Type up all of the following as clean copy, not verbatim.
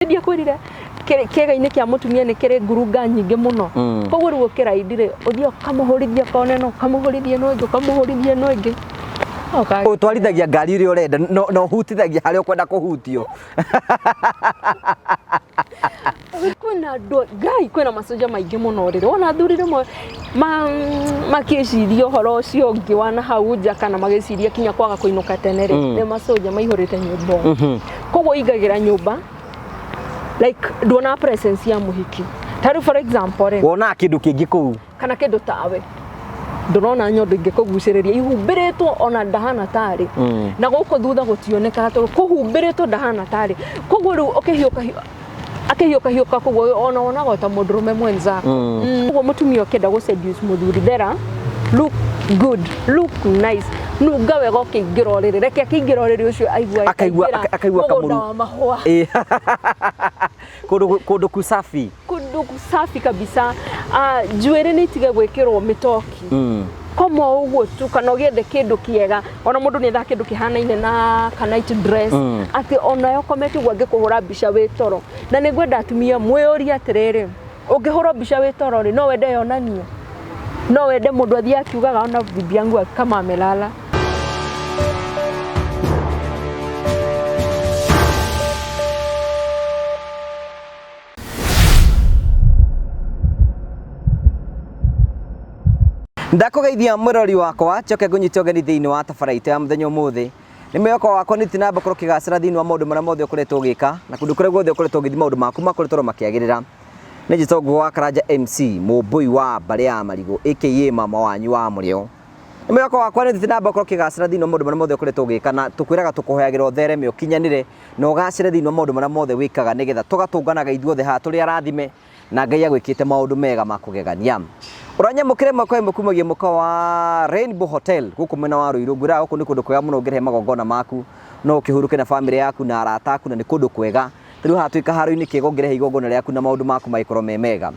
Ndia kwirire kega-ini kia mutumia ni kiri ngurunga nyingi muno koguo riu ukiraidire uthio kamuhurithia koneno kamuhurithia no ingi kamuhurithia no ingi utwarithagia ngari uri urenda no hutithagia haria ukwenda kuhutio kwina gai kwina masoja maingi muno riri wona thuri rimwe makiciria uhoro ucio ungi wana hau nja kana magiciria kinya kwaga kuinuka tene ri ni masoja maihurite nyumba koguo igagira nyumba like duona presence ya muhiki taru for example re wona kindu kingi kuu kana kindu tawe ndurona nyondo ingikuguciriria ihumbiritwo ona ndahana tari na guko thutha gutioneka to kuhumbiritwo ndahana tari koguo riu akihioka koguo ona gota mundurume mwenza koguo mutumia ukenda gu seduce muthuri thera look good look nice nuga wega ukiingira riri reke akiingira riri ucio akaigua kamuru kundu kusafi kabisa juere ni tige gwikirwo mitoki kama uguo tu kana ugethe kindu kiega ona mundu ni tha kindu kihanaine na night dress ati ona yo kometi gwa ngikuhura mbica wi toro na nigwenda atumia mwiyuri atiriri ungihura mbica wi toro ri no wende yonanie no wende mundu athie akiugaga ona bibi yangu kama amelala. Ndakugeithia murori wakwa coke ngunyite ogeni thiini wa tafaraite ya muthenya umuthi ni mweko wakwa ni tinamba korwo kigacira thiini wa maundu maria mothe ukoretwo ugika na kundu kuria guothe ukoretwo ugithi maundu maku makoretwo makiagirira ni jitongo wa Karanja MC mubui wa mbari ya marigo aka mama wanyu wa murio ni mweko wakwa ni tinamba korwo kigacira thiini wa maundu maria mothe ukoretwo ugika na tukwiraga tukuhoyagira uthereme ukinyanire na ugacire thiini wa maundu maria mothe wikaga nigetha tugatunganaga ithuothe ha turi arathime na Ngai agwikite maundu mega makugegania uranya mukire makwa mukumagie muka wa Rainbow Hotel guku mwena wa Ruiru ngura guku ni kundu kwega muno ngirehe magongona maku no ukihuruke na family yaku na arata aku na ni kundu kwega riu hatuika haro-ini kiego ngirehe igongona riaku na maundu maku maikoro mega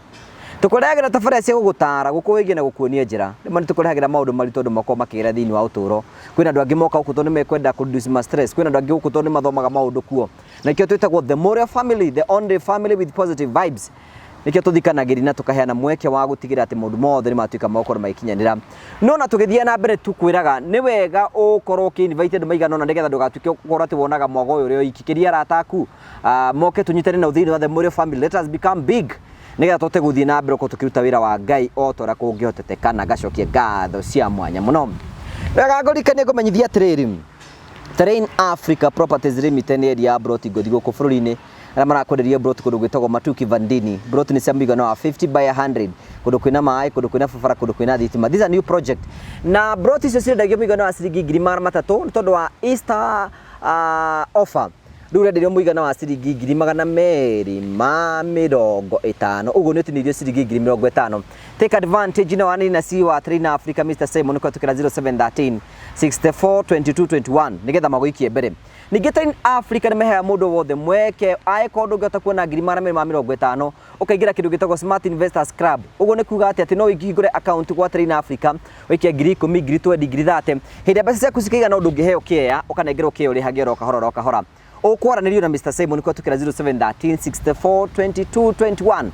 tukurehagira tafari cia gugutara guku wigie na gukuonia njira ni mani tukurehagira maundu maritu andu makwa makigira thiini wa uturo kwina andu angi moka guku tondu mekwenda ku reduce stress kwina andu angi guku tondu mathomaga maundu kuo na kio twitagwo the Moria family, the only family with positive vibes nikio tuthikanagiri na tukaheana mweke wa gutigira ati maundu mothe ni matuika mokoro maikinyanira no na tugithia na mbere tukwiraga ni wega ukorwo ki invited maigana na nigetha ndugatuike ukorwo ati wonaga mwago uyu uri ikikiria arataku moke tunyitane na uthiini wa the Moria family. Let us become big nigetha tote guthii na mbere ko tukiruta wira wa Ngai otora kungihotete na gacokie ngatho cia mwanya muno wega ngorikania ngumenyithia atiriri Terrain Africa Properties Limited ni area broti gothi guku bururi-ini na marakwenderia broti kundu gwitagwo Matuki Vandini. Broti ni cia muigana wa 50 by 100 kundu kwina mai kundu kwina babara kundu kwina thitima. This is a new project na broti icio ciendagio muigana wa ciringi 3,300 ni tondu wa Easter offer riu renderio muigana wa ciringi 250 uguo ni utinirio ciringi 50. Take advantage na wani na si wa Terrain Africa Mr. Simon kwa tukira 0713 64 22 21 nigetha maguikie mbere ningi Terrain Africa ni mehea mundu wothe mweke ai kondu ngota kuona 250 ukaigira kindu gitagwo Smart Investors Club uguo ni kuga ati no ingihingure account kwa Terrain Africa wikia 10,000 20,000 30 hinde mbeca ciaku cikaiga na undu ngiheo kia ukanengerwo kia uri hagia kahora ukwaranirio na Mr. Simon kwa tukira 0713 64 22 21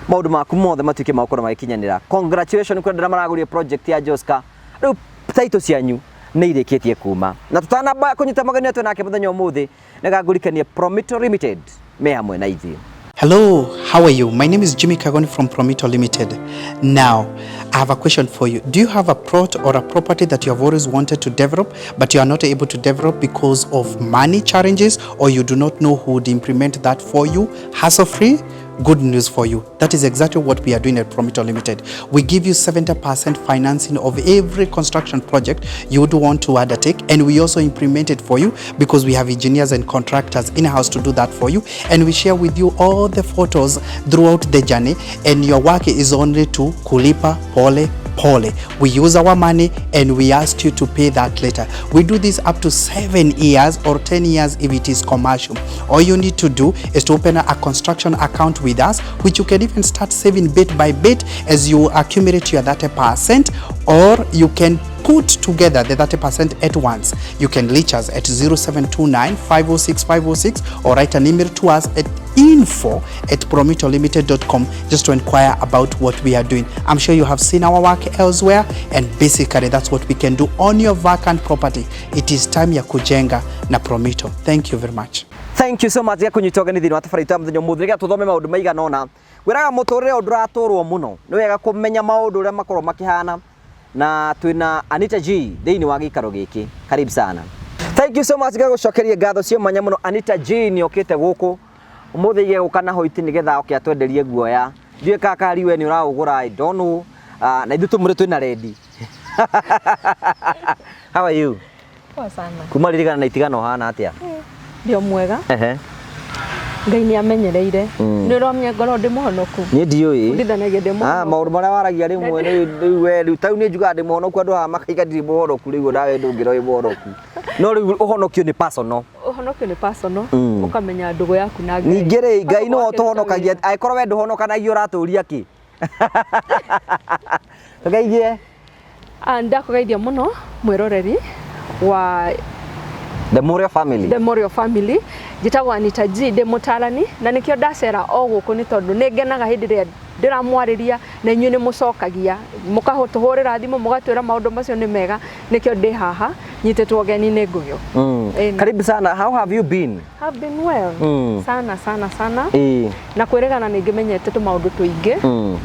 maundu maku mothe matuike makoro magikinyanira. Congratulations kwa ndara maraguria project ya Joska riu title cianyu ni irikitie kuma na tutanamba kunyita magani atu nake muthenya umuthi nagagurikania Promito Limited me hamwe na ithi. Hello, how are you? My name is Jimmy Kagoni from Promito Limited. Now, I have a question for you. Do you have a plot or a property that you have always wanted to develop, but you are not able to develop because of money challenges, or you do not know who would implement that for you, hassle-free? Good news for you. That is exactly what we are doing at Promito Limited. We give you 70% financing of every construction project you would want to undertake, and we also implement it for you because we have engineers and contractors in-house to do that for you, and we share with you all the photos throughout the journey, and your work is only to kulipa pole. We use our money and we ask you to pay that later. We do this up to 7 years or 10 years if it is commercial. All you need to do is to open a construction account with us, which you can even start saving bit by bit as you accumulate your 30%, or you can put together the 30% at once. You can reach us at 0729 506 506 or write an email to us at info@promittolimited.com just to inquire about what we are doing. I'm sure you have seen our work elsewhere, and basically that's what we can do on your vacant property. It is time ya kujenga na Promitto. Thank you very much. Thank you so much ya kunyitoga ni thini wa tabarĩra ya mũthenya mũthĩ. Reke tũthome maũndũ maigana ũna. Wĩraga mũtũrĩre ũndũ ũratũrwo mũno nĩ wega kũmenya maũndũ ũrĩa makorwo makĩhana, na twĩna Anita G thĩinĩ wa gĩikaro gĩkĩ. Karibu sana. Thank you so much gũcokeria ngatho cio mwanya mũno. Anita G nĩ okĩte gũkũ ũmũthĩ ige gũkana hoiti nĩgetha oke atwenderie guoya. Ndiũĩ kakari we nĩ ũraũgũra, I don't know. Na ithuĩ tũmũrĩ twĩna ready. How are you? Poa sana. Kuma ririkana na itigano hana atĩa? Ndio mwega. Ngai nĩ amenyereire. Nĩ ũramenya ngoro ndĩ mũhonoku. Niĩ ndiũĩ. Ndithanagia ndĩ mũhonoku. Maũndũ marĩa waragia rĩmwe rĩu tau nĩ njugaga ndĩ mũhonoku, andũ haha makaiga ndirĩ mũhonoku, rĩu nawe ndũngĩra wĩ mũhonoku. No rĩu ũhonokio nĩ personal. Ũhonokio nĩ personal. Ũkamenya ndũgũ yaku na Ngai. Ningĩ rĩ, Ngai no ũtũhonokagia angĩkorwo we ndũhonokanagia ũratũria kĩ? Tũgeithie. Ndakũgeithia mũno mwĩroreri wa The Morio family. The Morio family. Njĩtagwo Anita G, ndĩ mũtarani na nĩkĩo ndacera o gũkũ nĩ tondũ nĩ ngenaga hĩndĩ ĩrĩa ndiramwarĩria na inyuĩ nĩ mũcokagia mũkahũtũhũrĩra thimũ mũgatwĩra maũndũ macio nĩ mega, nĩkĩo ndĩ haha nyitĩtwo geni nĩ ngũgio. Karibu sana. How have you been? Have been well. Sana. Na kwĩrĩgana nĩ ngĩmenyete tũmaũndũ tũingĩ.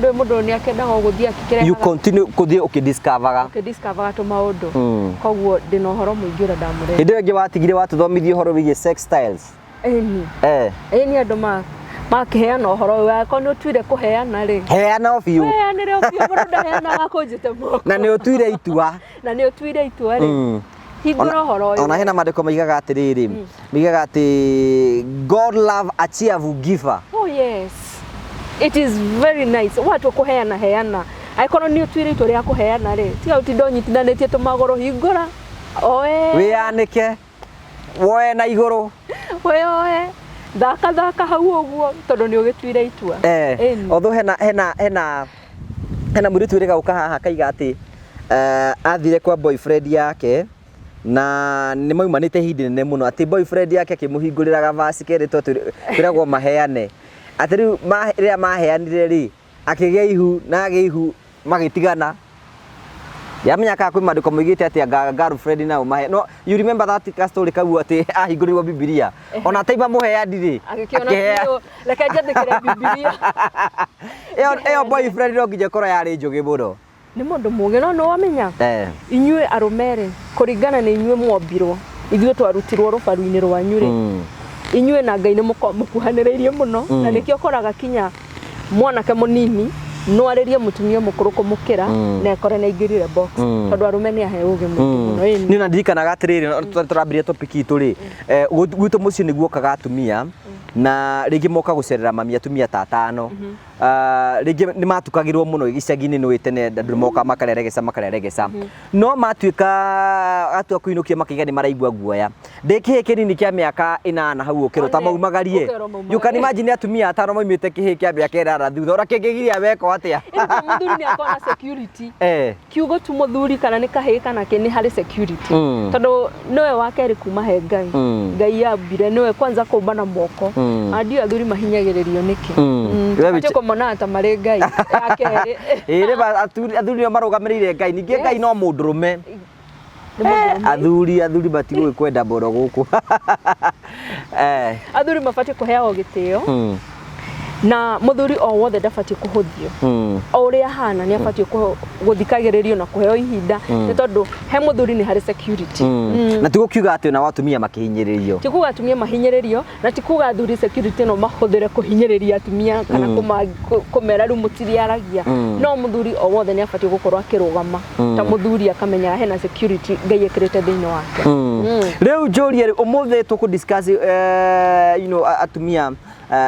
Ndũĩ mũndũ nĩ akendaga gũthiĩ akĩrehaga. You continue kũthiĩ ũkĩdiscover tũmaũndũ. Koguo ndĩna ũhoro mũingĩ ũrĩa ndamũrehe. Hĩndĩ ĩyo ĩngĩ watigire watũthomithia ũhoro wĩgiĩ sex styles. Ĩni andũ makĩheana ũhoro wako nĩ ũtuire kũheana rĩ. Heana o biũ. Heanĩre o biũ, mũndũ ndaheanaga kũnjĩte moko. Na nĩ ũtuire itua. Rĩ. Hingũra ũhoro ũyũ. Ona hena maandĩko maigaga atĩrĩrĩ, maigaga atĩ God love a cheerful giver. Oh yes. It is very nice. Watu kũheana heana. Angĩkorwo nĩ ũtuire itua rĩa kũheana rĩ, tiga ũtinda ũnyitithanĩtie tũmagũrũ, hingũra. Oe. Wĩanĩke. Woe na igũrũ. Woe. Thaka hau ũguo tondũ nĩ ũgĩtuire itua. Although hena mũirĩtu ũrĩa gauka haha akaiga atĩ athire kwa boyfriend yake na nĩ maumanĩte ihinda inene mũno, atĩ boyfriend yake akĩmũhingũrĩra gavasi kerĩtwo twĩragwo maheane, atĩ rĩu rĩrĩa maheanire rĩ akĩgĩa ihu na agĩa ihu magĩtigana. Yamenya ka kwĩ maandĩko moigĩte atĩ girlfriend na ũmahe. No you remember that story kau atĩ ahingũrĩrwo Biblia ona taima mũheani rĩ akĩheana. Reke njandĩkĩre Biblia. Ĩyo boyfriend no nginya korwo yarĩ njũgĩ mũno. Nĩ mũndũ mũũgĩ no nĩ wamenya inyuĩ arũme rĩ kũringana na inyuĩ mwombirwo, ithuĩ twarutirwo rũbaru-inĩ rwanyu rĩ, inyuĩ na Ngai nĩ mũkuhanĩrĩirie mũno, na nĩkĩo ũkoraga kinya mwanake mũnini no arĩrie mũtumia mũkũrũ kũmũkĩra na ekore na ingĩrire box tondũ arũme nĩ ahe ũgĩ mũno. Niĩ na ndirikanaga atĩrĩrĩ tũrambirie topic itũ rĩ, gwitũ mũciĩ nĩguo okaga atumia na rĩngĩ moka gũcerera mami atumia ta atano. Rĩngĩ nĩ matukagĩrwo mũno gĩcagi-inĩ nĩ tene andũ moka makareregeca no matuĩka atua kũinũkia makaiga nĩ maraigua guoya. Ndĩkĩhĩ kĩnini kĩa mĩaka 8 hau ũkĩro ta maumagarie, you can imagine atumia atano maumĩte kĩhĩ kĩa mĩaka 8 thutha ũrĩa kĩngĩgiria weko atĩa. Mũthuri nĩ akona security. Kiugo tu mũthuri kana nĩ kahĩ kana kĩ nĩ harĩ security tondũ nĩwe wa kerĩ kuma he Ngai. Ngai yambire nĩwe kwanza kũmba na moko. Andio athuri mahinyagĩrĩrio nĩkĩ? Mona ta marĩ Ngai ya kerĩ. Rĩu athuri nĩo marũgamĩrĩire Ngai, ningĩ Ngai no mũndũrũme. Athuri batigũĩ kwenda mboro gũkũ. Athuri mabatiĩ kũheagwo gĩtĩo na mũthuri o wothe ndabatiĩ kũhũthio. O ũrĩa hana nĩ abatiĩ gũthikagĩrĩrio na kũheo ihinda nĩ tondũ he mũthuri nĩ harĩ security. Na ti gũkiuga atĩ na atumia makĩhinyĩrĩrio. Ti kuga atumia mahinyĩrĩrio na ti kuga athuri security no mahũthĩre kũhinyĩrĩria atumia kana kũmera rĩu mũtiriaragia. No mũthuri o wothe nĩ abatiĩ gũkorwo akĩrũgama ta mũthuri akamenya hena security Ngai ekĩrĩte thĩinĩ wake. Rĩu njũrie ũmũthĩ tũkũdiscuss atumia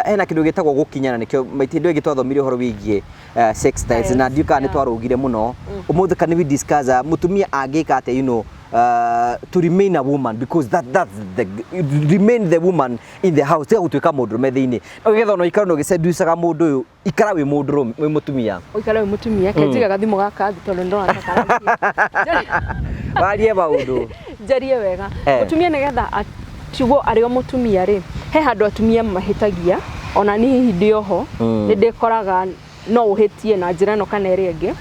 hena kĩndũ gĩtagwo gũkinyana, nĩkĩo maita indo ĩgĩtwathomire ũhoro wĩgiĩ sex styles na ndiũka nĩ twarũgire mũno. Ũmũthĩ can we discuss mũtumia angĩka atĩa to remain a woman, because that's the remain the woman in the house, tiga gũtuĩka mũndũrũme thĩinĩ. Ũgetha ona ikara no gĩcenducaga mũndũ ũyũ ikara wĩ mũndũrũme wĩ mũtumia. Ũikara wĩ mũtumia kenjiga gathimo gaka tondũ ndona takara. Warie maũndũ. Njarie wega. Mũtumia nĩgetha atigwo arĩ o mũtumia rĩ, he handũ atumia mahĩtagia ona ni hindi oho ndikoraga no uhitie na njira no kana iri ingi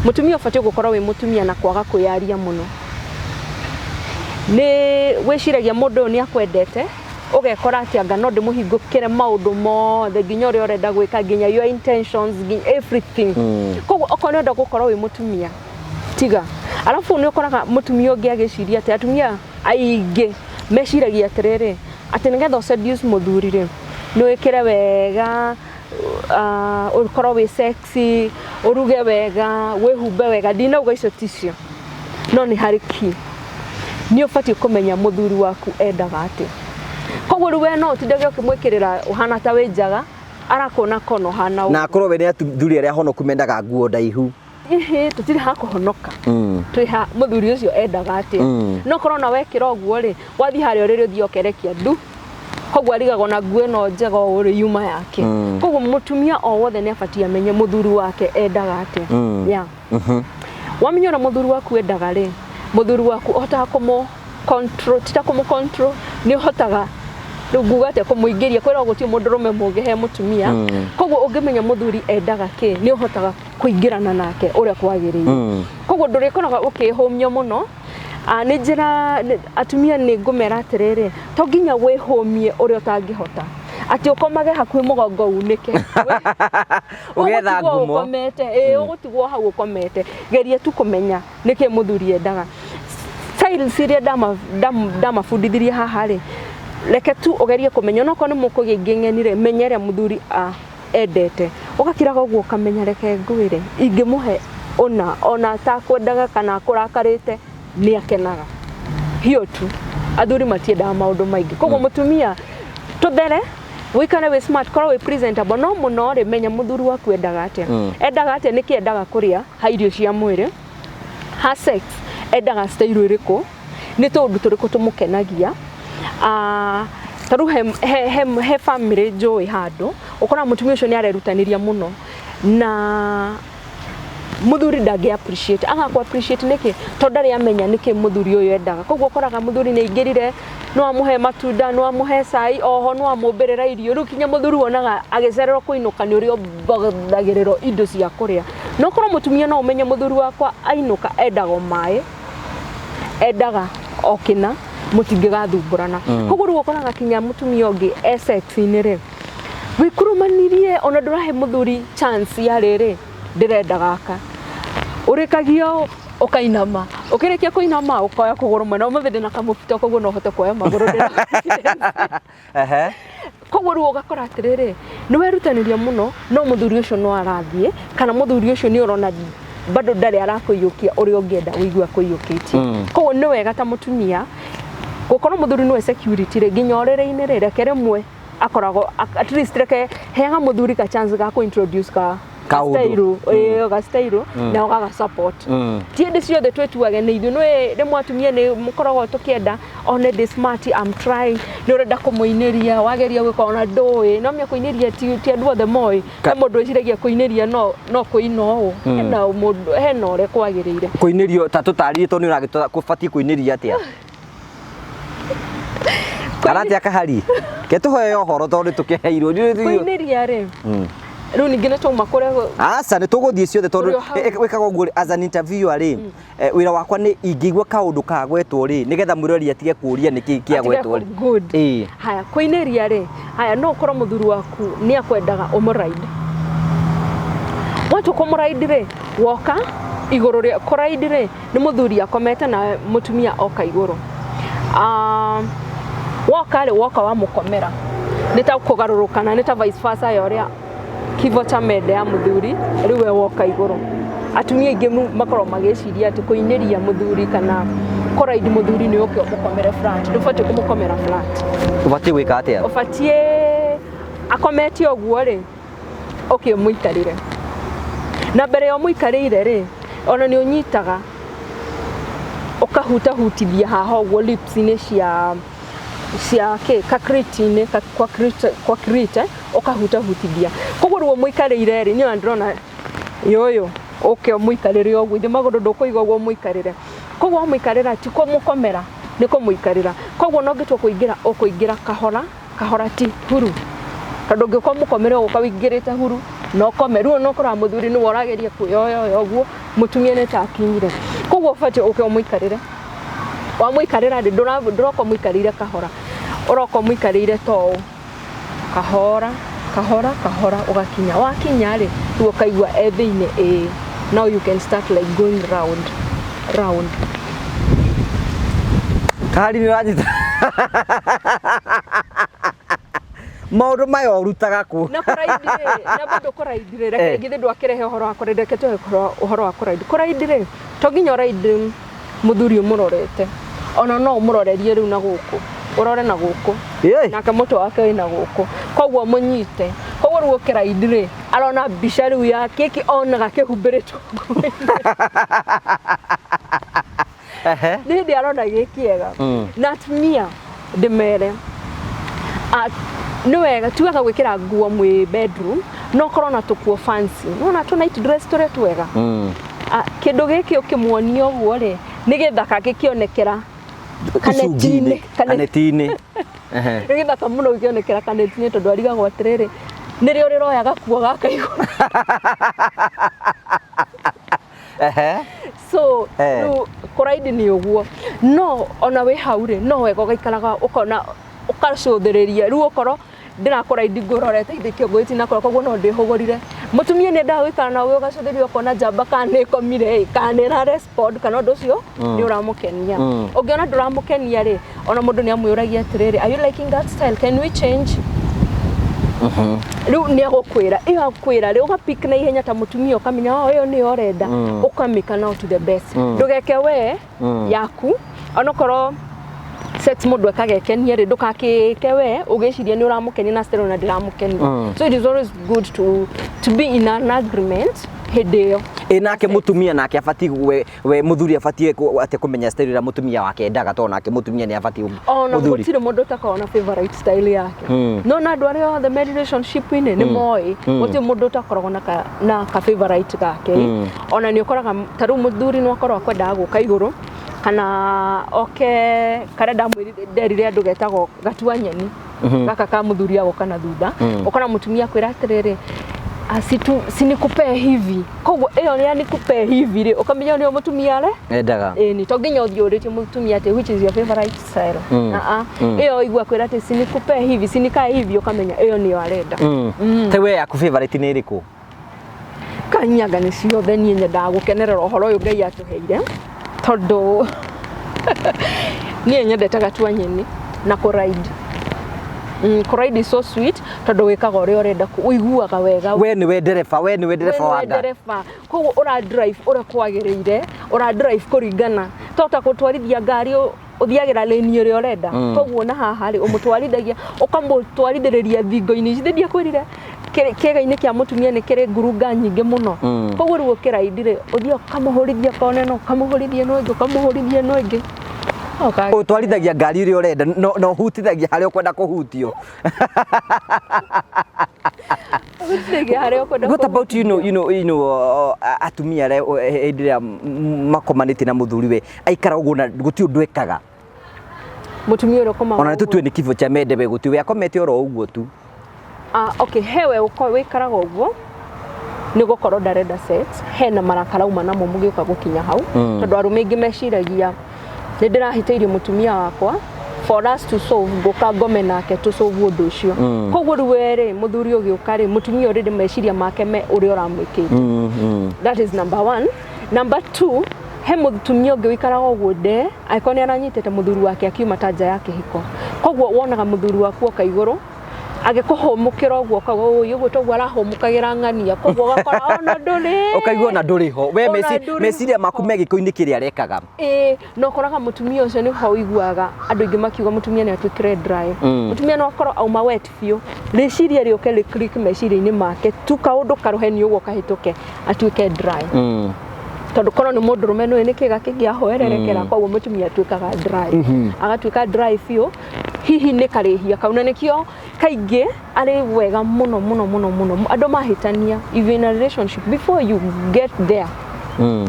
mutumia ubatie gukora wi mutumia na kwaga kuyaria muno ni wiciragia mundu ni akwendete ugekora ati anga no ndimuhingukire maundu mothe nginya uri urenda gwika nginya your intentions everything koguo okorwo ndo gukora wi mutumia tiga alafu ni ukoraga mutumia ungi agiciria ati atumia aingi meciragia atiriri ati nigetha seduce muthuri ri no wikire wega ukorwo wi sexy uruge wega wihumbe wega ndinauga icio ticio no ni hariki ni ubatie kumenya muthuri waku endaga ati koguo ruwe no tindage ukimwikirira uhana ta winjaga arakona kono hana na akorwo we ni athuri aria honoku mendaga nguo ndaihu tutiri ha kuhonoka twiha muthuri ucio endaga ati no korona wekira guo ri wathi hari oriri uthio okerekia ndu koguo arigago na nguo no njega uri yuma yake koguo mutumia o wothe ni abatie amenye muthuri wake endaga ati ya wamenya na muthuri waku endaga ri muthuri waku otaga kumo control control ni hotaga rugugate kumuingiria kwira guti mundu rume muge he mutumia koguo ungimenya muthuri endaga ki ni hotaga kuingirana nake uria kwagiriire koguo ndurikonaga ukihumio muno ni njira atumia ni ngumera atiriri to nginya wihumie uria utangihota ati ukomage hakwi mugongo unike ugetha ngumo ukomete ugutigwo hau ukomete geria tu kumenya niki muthuri endaga style siria dama fundithiria haha ri reke tu ugerie kumenya no ko ni mukugingenire menyere muthuri endete ugakiraga uguo kamenya reke ngwire ingimuhe ona ta kwendaga kana kurakarite ni akenaga hiyo tu athuri matiendaga maundu maingi koguo mutumia tuthere wikane we smart korwo we presentable no muno ri menya muthuri waku endaga atia niki endaga kuria ha irio cia mwiri ha sex endaga style iriku ni tundu turiku tumukenagia taru he family joy hado ukora mutumia ucio ni arerutaniria muno na muthuri ndage appreciate anga ku appreciate niki tondari amenya niki muthuri uyu endaga koguo ukoraga muthuri ni ingirire no amuhe matunda no amuhe cai oho no amubirira irio ru kinya muthuri wonaga agicererwo kuinuka ni urio bagagiriro indo cia kuria no korwo mutumia no umenye muthuri wakwa ainuka endaga mai endaga okina mutingigathumburana koguo ru ukoraga kinya mutumia ungi sex ni ri wikurumanirie ona ndurahe muthuri chance ya riri ndirenda gaka urikagio ukainama ukirikia kuinama ukoya kuguru mwena umuthinde na kamupito koguo no hote kuoya maguru ndira koguo ru ugakora atiriri ni werutaniria muno no muthuri ucio no arathie kana muthuri ucio ni urona bado ndari arakuyukia uri ungienda wigua kuyukitie koguo ni wega ta mutumia gukorwo muthuri ni security ri nginya orere-ini ri rekere mwe akorago at least reke heanga muthuri ka chance ga ku introduce ka style ga style na ga support tiende ciothe twetuage ni ithu ni mwatumia ni mukorogo tukienda on the smart I'm trying ni urenda kumuiniria wageria gwika ona ndoi no mia kuiniria ti andu othe moi ka mundu eciragia kuiniria no kuino na mundu hena ore kwagiriire kuinirio ta tutaririe to ni uragitwa kubatie kuiniria atia karate akahari ketuhoe ohoro tondu tukiheirwo kuiniria ri ru ningine to makore asa ni tuguthie ciothe tondu wikaga nguo as an interview ari wira wakwa ni ingigwa kaundu kagwetwo ri nigetha mwirori atige kuria niki kiagwetwo ri haya kuiniria ri haya no korwo muthuri waku ni akwendaga umuraide watu kumuraide ri woka iguru ri kuraide ri ni muthuri akomete na mutumia oka iguru woka wa mukomera nita kugarurukana nita vice versa yoria kivo cha mede ya muthuri riwe woka iguru atumia ingi makoro mageciria ati kuiniria muthuri kana koraidi muthuri ni uke mukomere flat ndufate kumukomera flat ubatie gwika atia ubatie akometi oguo ri okay muikarire na mbere yo muikarire ri ona ni unyitaga ukahutithia haha oguo lips ni cia kakritine kwa krite ukahutithia koguo ruo muikarire ri ni androna yoyo okay muikarire oguo ithe maguru ndukuiga oguo muikarire koguo muikarira ti ko mukomera ni ko muikarira koguo no ngitwa kuingira kahora ti huru tondu ngikwa mukomere ukawingirite huru no komeru no kora muthuri ni worageria kuyoyo guo mutumia ni takinyire koguo fati muikarire wa muikarira ndi nduroko muikarire kahora uroko muikarire to kahora ugakinya wakinya ri tu ukaigua ethiine now you can start like going round kari ni ranyita maundu mayo rutaga ku na koraidire na bado koraidire reke githe ndwakirehe uhoro wa koraidire kete uhoro wa koraidire to ginya raidi muthuri umurorete ona no umurorerie riu na guku urore na guku na kamoto wake wina guku koguo munyite koguo ruo kiraidire arona bica riu ya keki onaga kihumbirito ndi arona gikiega na Atumia ndimere no wega tuaga gwikira nguo mwe bedroom no korona tukuo fancy no tu night dress tore twega kindu giki ukimwonio guo ri nigithaka gikionekera kanetine nigithaka muno gikionekera kanetine tondu arigagwo atiriri nirio riroya gakuo gakaigwa so koraidi ni uguo no ona we haure no wega gaikaraga ukona ukacuthiriria riu ukoro ndirakoraidi ngurorete ithikio ngwiti na koguo no ndihugurire mutumia ni ndagwikara na we ugacuthiriria ukona jamba kana ikomire kana na respond kana ndu cio ni uramukenia ungiona nduramukenia ri ona mundu ni amwiragia atiriri are you liking that style can we change riu ni agukwira iyo akwira ri ugapick na ihenya ta mutumia ukamenya uyo ni orenda ukamika now to the best ndugeke we yaku onokoro set mundu akagekenia ri ndukakike we ugiciria ni uramukenia na stero na ndiramukenia so it is always good to be in an agreement hidio nake mutumia nake afati we muthuri afati ate kumenya style ya mutumia wake endaga to nake mutumia ni afati muthuri gutire mundu takona favorite style yake no na ndware the relationship ine ni moi gutire mundu takoragwo na ka favorite gake ona ni ukoraga taru muthuri no akorwa kwenda guka iguru kana kare ndamwirire andu getagwo gatua nyeni gaka ka muthuri ago kana thutha ukona mutumia kwira atiriri sinikupe hivi koguo iyo ni nikupe hivi ri ukamenya ni mutumia re endaga ni to ginya uthiurite mutumia ate which is your favorite style iyo igua kwira ate sinikupe hivi sinikae hivi ukamenya iyo ni arenda tewe yaku favorite ni iriku kanyaga ni ciothe ni nyenda gukenerera uhoro uyu Ngai atuheire tondu ni nyendete gatua nyeni na koraidi koraidi so sweet tondu wikaga uri urenda uiguaga wega we ni we dereva wanga koguo ura drive ura kwagiriire ura drive kuringana tota gutwarithia ngari uthiagira lane uri urenda koguo na haha ri umutwarithagia ukamutwarithiriria thingo-ini cithindia kwirire kiega-ini kia mutumia ni kiri ngurunga nyingi muno koguo riu ukiraidire uthio kamuhurithia koneno kamuhurithia no ingi kamuhurithia no ingi utwarithagia ngari uri urenda no hutithagia haria ukwenda kuhutio what about you know atumia re indira makomanite na muthuri we aikara uguo na guti undu ekaga mutumia ro koma ona tutwe ni kifo cha mende we guti we akomete oro uguo tu okay hewe wikaraga uguo ni gukorwo ndarenda sex hena marakara uma namo mugiuka gukinya hau tondu arume ingi meciragia ni ndirahiteirie mutumia wakwa for us to solve goka ngome nake to solve undu ucio koguo riwere muthuri ugiuka ri mutumia already meciria make me uri uramwikite that is number 1 number 2 he mutumia ugiikaraga uguo de aikoni aranyitete muthuri wake akiuma tanja yake hiko koguo wonaga muthuri waku okaiguru agikuhumukira uguo kaguo uguo to arahumukagira ngania koguo gakora ona nduri ukaigua na nduri ho we meciria maku megiko-ini kiria arekaga no koraga mutumia ucio ni ho iguaga andu ingi makiuga mutumia ni atwikire dry mutumia no akoro auma wet biu reciria rioke ri click meciria-ini make tu kaundu karuheni uguo kahituke atwike dry tondu kono ni mundu rume no ni kiga kingiahoererekera koguo mutumia atwikaga dry agatwika dry biu hihi ni karihia kauna nikio kaingi ari wega muno andu mahitania even a relationship before you get there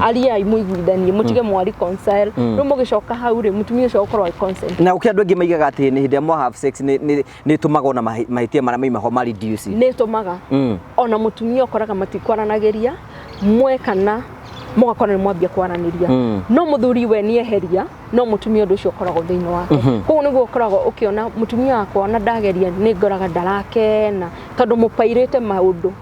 aria imuiguithanie mutige mwari concile no mugicoka hau ri mutumia ucio ukorwo consent na ukia andu angi maigaga ati ni hindi mwa have sex ni tumaga ona mahitia mara mai maho mari reduce ni tumaga ona mutumia ukoraga matikwaranagiria mwe kana mugakora ni mwambia kwaraniria no muthuri we ni eheria no mutumia undu ucio ukoragwo thiini wake koguo niguo ukoragwo ukiona mutumia wakwa na ndageria ni ngoraga ndarakena tondu mupairite maundu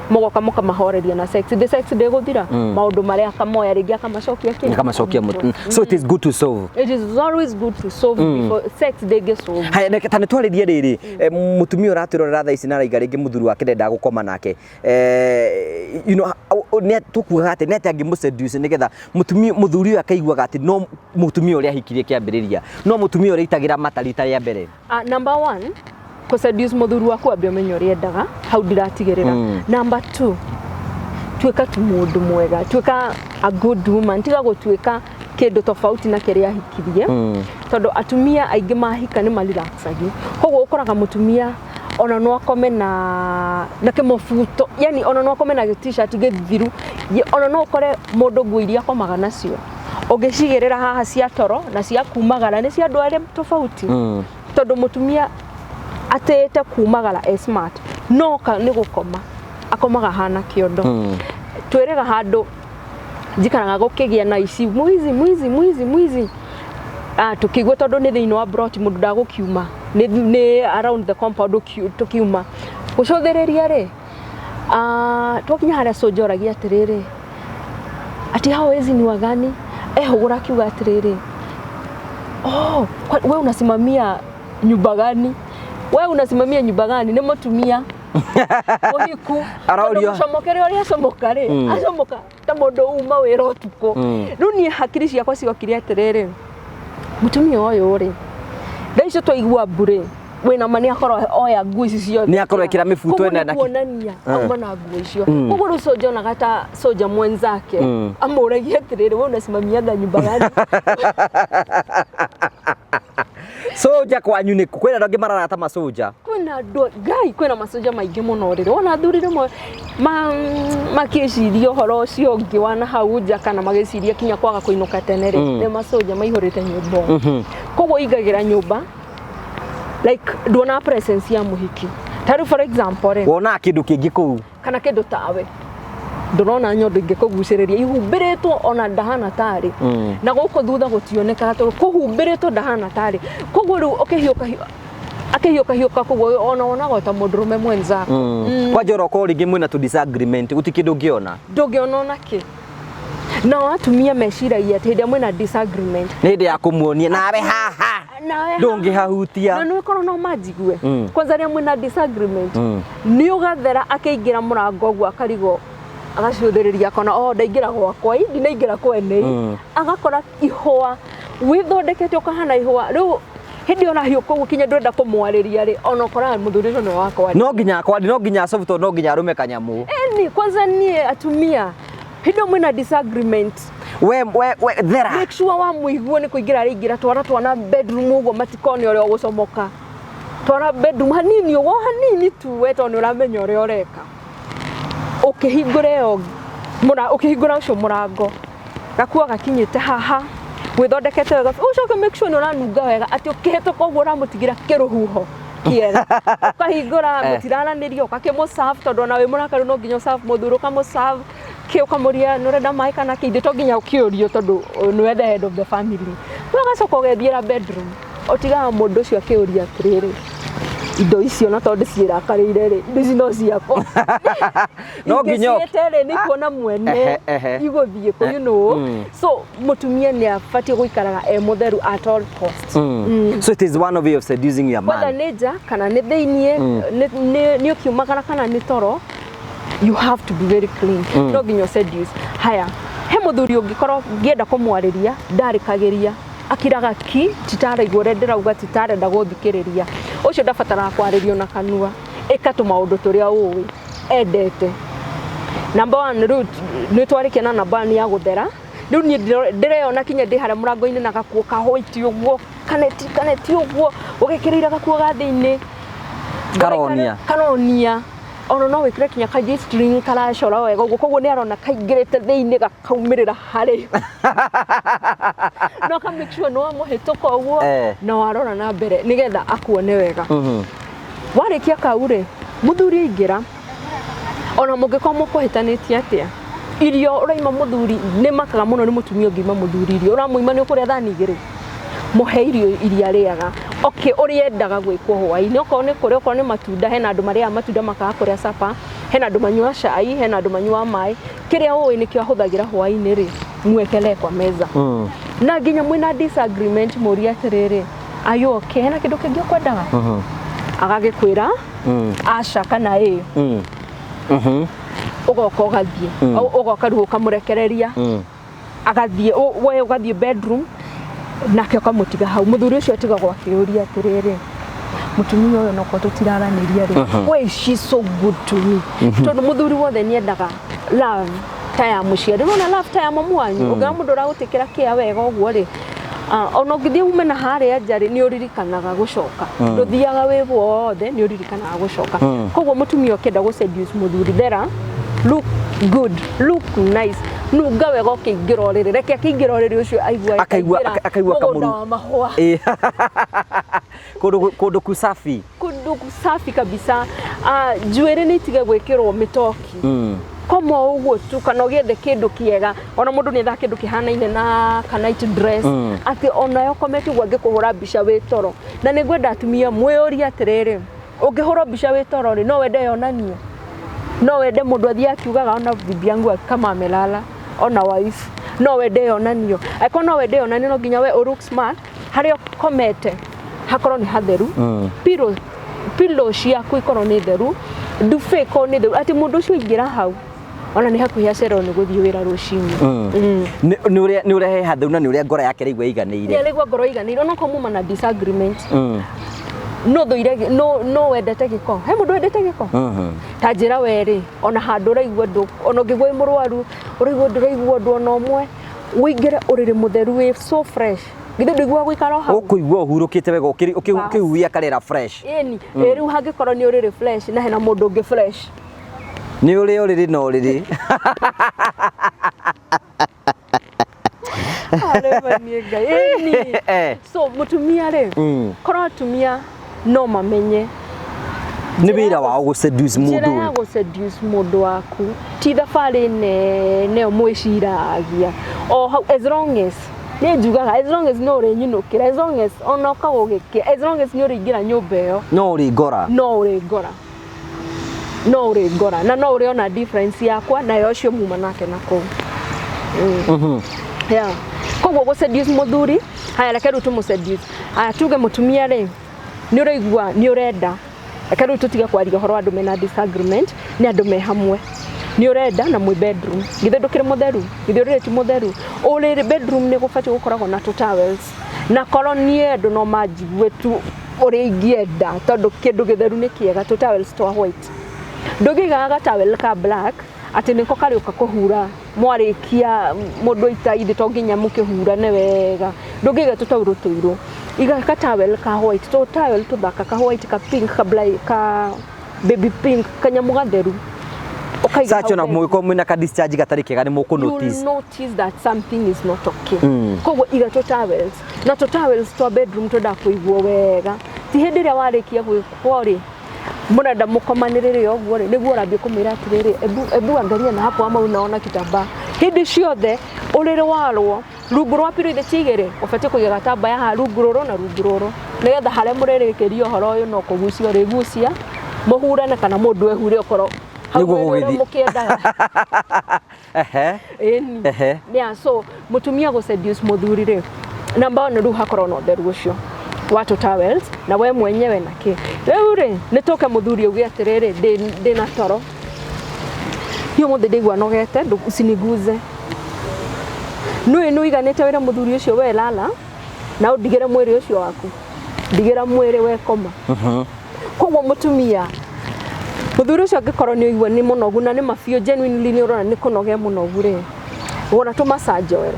mugoka mukamahoreria na sex the sex ndiguthira maundu maria kamoya ringi akamacokia kini akamacokia so it is good to solve it is always good to solve before sex ndege solve haya ne tane twaririe riri mutumia uratirorera thaa ici na raiga ringi muthuri wake ndenda gukoma nake you know ne tukuga ati ne tangi museduce nigetha muthuri akaiguaga ati no mutumia uria hikirie kiambiriria no mutumia uria itagira matarita ya mbere number 1 kuseduce muthuri waku ambia menyo riendaga hau ndiratigirira number 2 tuika tu mundu mwega tuika a good woman tiga gutuika kindu tofauti na kiria hikirie tondu atumia aingi mahika ni maliraxagi koguo ukoraga mutumia ona no akome na kimofuto yani ona no akome na t-shirt githiru ona no ukore mundu nguo iria akomaga nacio ugicigirira haha cia toro na cia kumagara ni cia andu aria tofauti tondu mutumia atete kumagara smart no ni gukoma akomaga hana kiondo twirega handu njikaraga gukigia na ici mwizi tukigwe tondu ni thiini wa brot mundu ndagukiuma ni around the compound tukiuma gucotheriria ri twakinya haria sojoragia atiriri ati hao hizi ni wagani hugura kiuga atiriri wewe unasimamia nyumba gani wewe unasimamia nyumba gani ni mutumia Ohiku araorio somokere oria somokare asomoka ta mundu uma wira utuku nu ni hakiri ciakwa cigokire atiriri mutumia uyu ri ndaico twaigua mbure wina mani akoro oya nguo ici ciothe ni akoro ekira mifuto ena na kuonania auma na nguo icio koguo ru soja na gata soja mwenzake amuragia atiriri wewe unasimamia nyumba gani soja kwanyu ni kwina ndoge mararata masoja kwina gai kwina masoja maingi muno rire wona thuri rimwe makiciria horo cio ngi wana hau nja kana magiciria kinya kwaga kuinuka tene ri ni masoja maihurite nyumba koguo igagira nyumba like ndona presence ya muhiki taru for example ri wona kindu kingi kuu kana kindu tawe ndorona nyondo ingikuguciriria ihumbiritwo ona ndahana tari na guko thutha gutioneka tondu kuhumbiritwo ndahana tari koguo riu akihioka koguo ona gota mundurume mwenza kwa joro ko ringi mwina tu disagreement utikindu ngiona ndungiona ona ki na atumia meciragia ati ndia mwina disagreement ni ndia kumuonia nawe haha ndungi hahutia na no ikoro no majigue kwanza ria mwina disagreement ni ugathera akiingira murango gwa karigo agaciuthiriria kona ndaingira gwakwa ndinaingira kwene agakora ihwa withondekete ukahana ihwa riu hindi ona hiyo koguo kinya ndenda kumwariria ri ona ukora muthuri no wakwa no nginya sofuto no nginya arume kanyamu ni kwanza ni atumia hindi mwina disagreement we thera make sure wa muiguo ni kuingira ringira twana bedroom ugo matikoni ore ogucomoka twana bedroom hanini tu weto ni uramenya ore oreka ukihingura ucio murango gakuo gakinyite haha withondekete wega ucoke make sure ni uranunga wega ati ukihetoka uguo uramutigira kiruhuho kiega ukahingura mutiraranirio ukakimuserve tondu nawe murakaru no nginya serve muthuri ukamuserve ki ukamuria nurenda mai kana kindi to nginya ukiurio tondu niwe the head of the family ugacoka ugethiira bedroom utiga mundu ucio akiuria atiriri indo icio na tondu ciirakarire ri ici no ciakwa no nginyo tere ni kuona mwene iguthie ku you know so mutumia ni afati guikaraga mutheru at all costs so it is one of way of seducing your man whether neja kana ni theinie ni ukiumagara kana ni toro you have to be very clean no nginyo seduce haya he muthuri ungikorwo ngienda kumwariria ndarikagiria akiraga ki titaraigwo ndirauga titarenda guthikiriria ucio ndabatara kwaririo na kanua ekatu maundu turia uwi endete number 1 root ni twarikena na bani ya guthera riu ni ndireona kinya ndi hara murango-ini na gakuo ka white uguo kaneti uguo ugikirira gakuo ga thiini karonia ono no wikire kinya ka string karacora wega uguo koguo ni arona kaingirite thiini gakaumirira hari no ka make sure no amuhituka uguo no arona na mbere nigetha akuone wega warikia kaure muthuri ingira ona mungiko mukuhitanitie atia irio uraima muthuri ni makaga muno ni mutumia ngima muthuri irio uramuima ni ukuria thani igiri muhe irio iria riaga okay uriendaga gwikwo hwaini oko ni kuri oko ni matunda hena andu maria matunda makaga kuria sapa hena andu manyua cai hena andu manyua mai kiria oi ni kio huthagira hwaini ri mwekele kwa meza na nginya mwina disagreement muri atiriri ayo okay hena kindu kingi ukwendaga agagikwira aca kana ugoka ugathie ugoka ruo kamurekereria agathie we ugathie bedroom nake ukamutiga hau muthuri ucio atigagwo akiuria atiriri mutumia uyu noko tutiraraniria ri we she's so good to me tondu muthuri wothe ni endaga love taya muciari nona love taya mamwanyu uga mundu ragutikira kia wega uguo ri ona ngithie umena haria njari ni uririkanaga gucoka nduthiaga wi wothe ni uririkanaga gucoka koguo mutumia ukenda gu seduce muthuri thera look good look nice nunga wega ukiingira oriri reke akiingira oriri ucio aigua kamuru kundu kusafi kabisa njuiri ni itige gwikirwo mitoki komo uguo tu kana ugiethe kindu kiega ona mundu ni etha kindu kihanaine na night dress ati ona yo kometi gwa ngikuhura mbica wi toro na ni ngwenda atumia mwiyuria atiriri ungihura mbica wi toro ri no wende yonanie no wende mundu athia akiugaga ona bibi yangu kama amelala ona wife no wende yonanio aiko no wende yonanio no nginya we look smart hario komete hakorwo ni hatheru pillow ciaku ikorwo ni theru dufe ko ni theru ati mundu ucio ingira hau ona ni hakuhia cero ni guthii wira rucini ni urehe hatheru na ni uria ngoro yake rigwa iganire ni rigwa ngoro iganire ona komuma na disagreement no thoire no wendete giko he mundu wendete giko tanjira weri ona handu raigwa ndu ona ngigwa imurwaru uraigwa nduraigwa ndu ona omwe wingire uriri mutheru we so fresh githe ndigwa gwikara hau ukuigwa uhurukite wega ukihuia karera fresh riu hangikorwo ni uriri fresh na hena mundu ungi fresh ni uriri no uriri so mutumia ri korwo atumia no mamenye ni wira wao gu seduce mundu njira ya gu seduce mundu waku ti thabari ne mwiciragia as long as ni njugaga as long as no uri nyinukira as long as ona kagugikia as long as ni uri ingira nyumba iyo no uri ngora na no uri ona difference yakwa na yo cio muma nake nako yeah koguo gu seduce muthuri haya reke ru tumu seduce haya tuge mutumia ri ni uraigua ni urenda reke ru tutiga kwaria horo andu mena disagreement ni andu me hamwe ni urenda na mwi bedroom githe ndukire mutheru githe urire ti mutheru urire bedroom ni gufati gukoragwo na towels na koloni andu no majigwe tu uri ingienda tondu kindu githeru ni kiega towels twa white ndugigaga towel ka black ati niko kari ukakuhura mwarikia mundu itaidi to nginya mukihura ne wega ndugiga tutawuru tuiru iga ka towel ka white to towel to thaka ka white ka pink ka black ka baby pink kanyamu gatheru sacho na mwiko mwina ka discharge gatari kega ni muku notice you notice that something is not okay kogo iga to towels na to towels to bedroom to da kuigwo wega ti hindi ria warikia gwikori munada mukomanirire oguo ri niguo rabie kumira atiriri ebu angalia na hapo ama unaona kitamba hindi ciothe urire warwo rungu rwa piro ithe tigere ubatie kuiga gatamba ya runguroro na runguroro nigetha hare muririkirio horo uyu no kugucia ri gucia muhurane kana mundu ehure okoro niguo gugithi mukiendaga yeah so mutumia go seduce muthuri ri namba one ru hakorwo no theru ucio watu towels na we mwenyewe nake riu ri nitoke muthuri ugi atiriri ndi na toro hiyo muthe ndigwa nogete usiniguze nu iganite wira muthuri ucio we lala na undigire mwiri ucio waku ndigira mwiri we koma koguo mutumia muthuri ucio angikorwo ni igwa ni munogu na ni mafio genuinely ni urona ni kunoge munogu ri wona to massage oil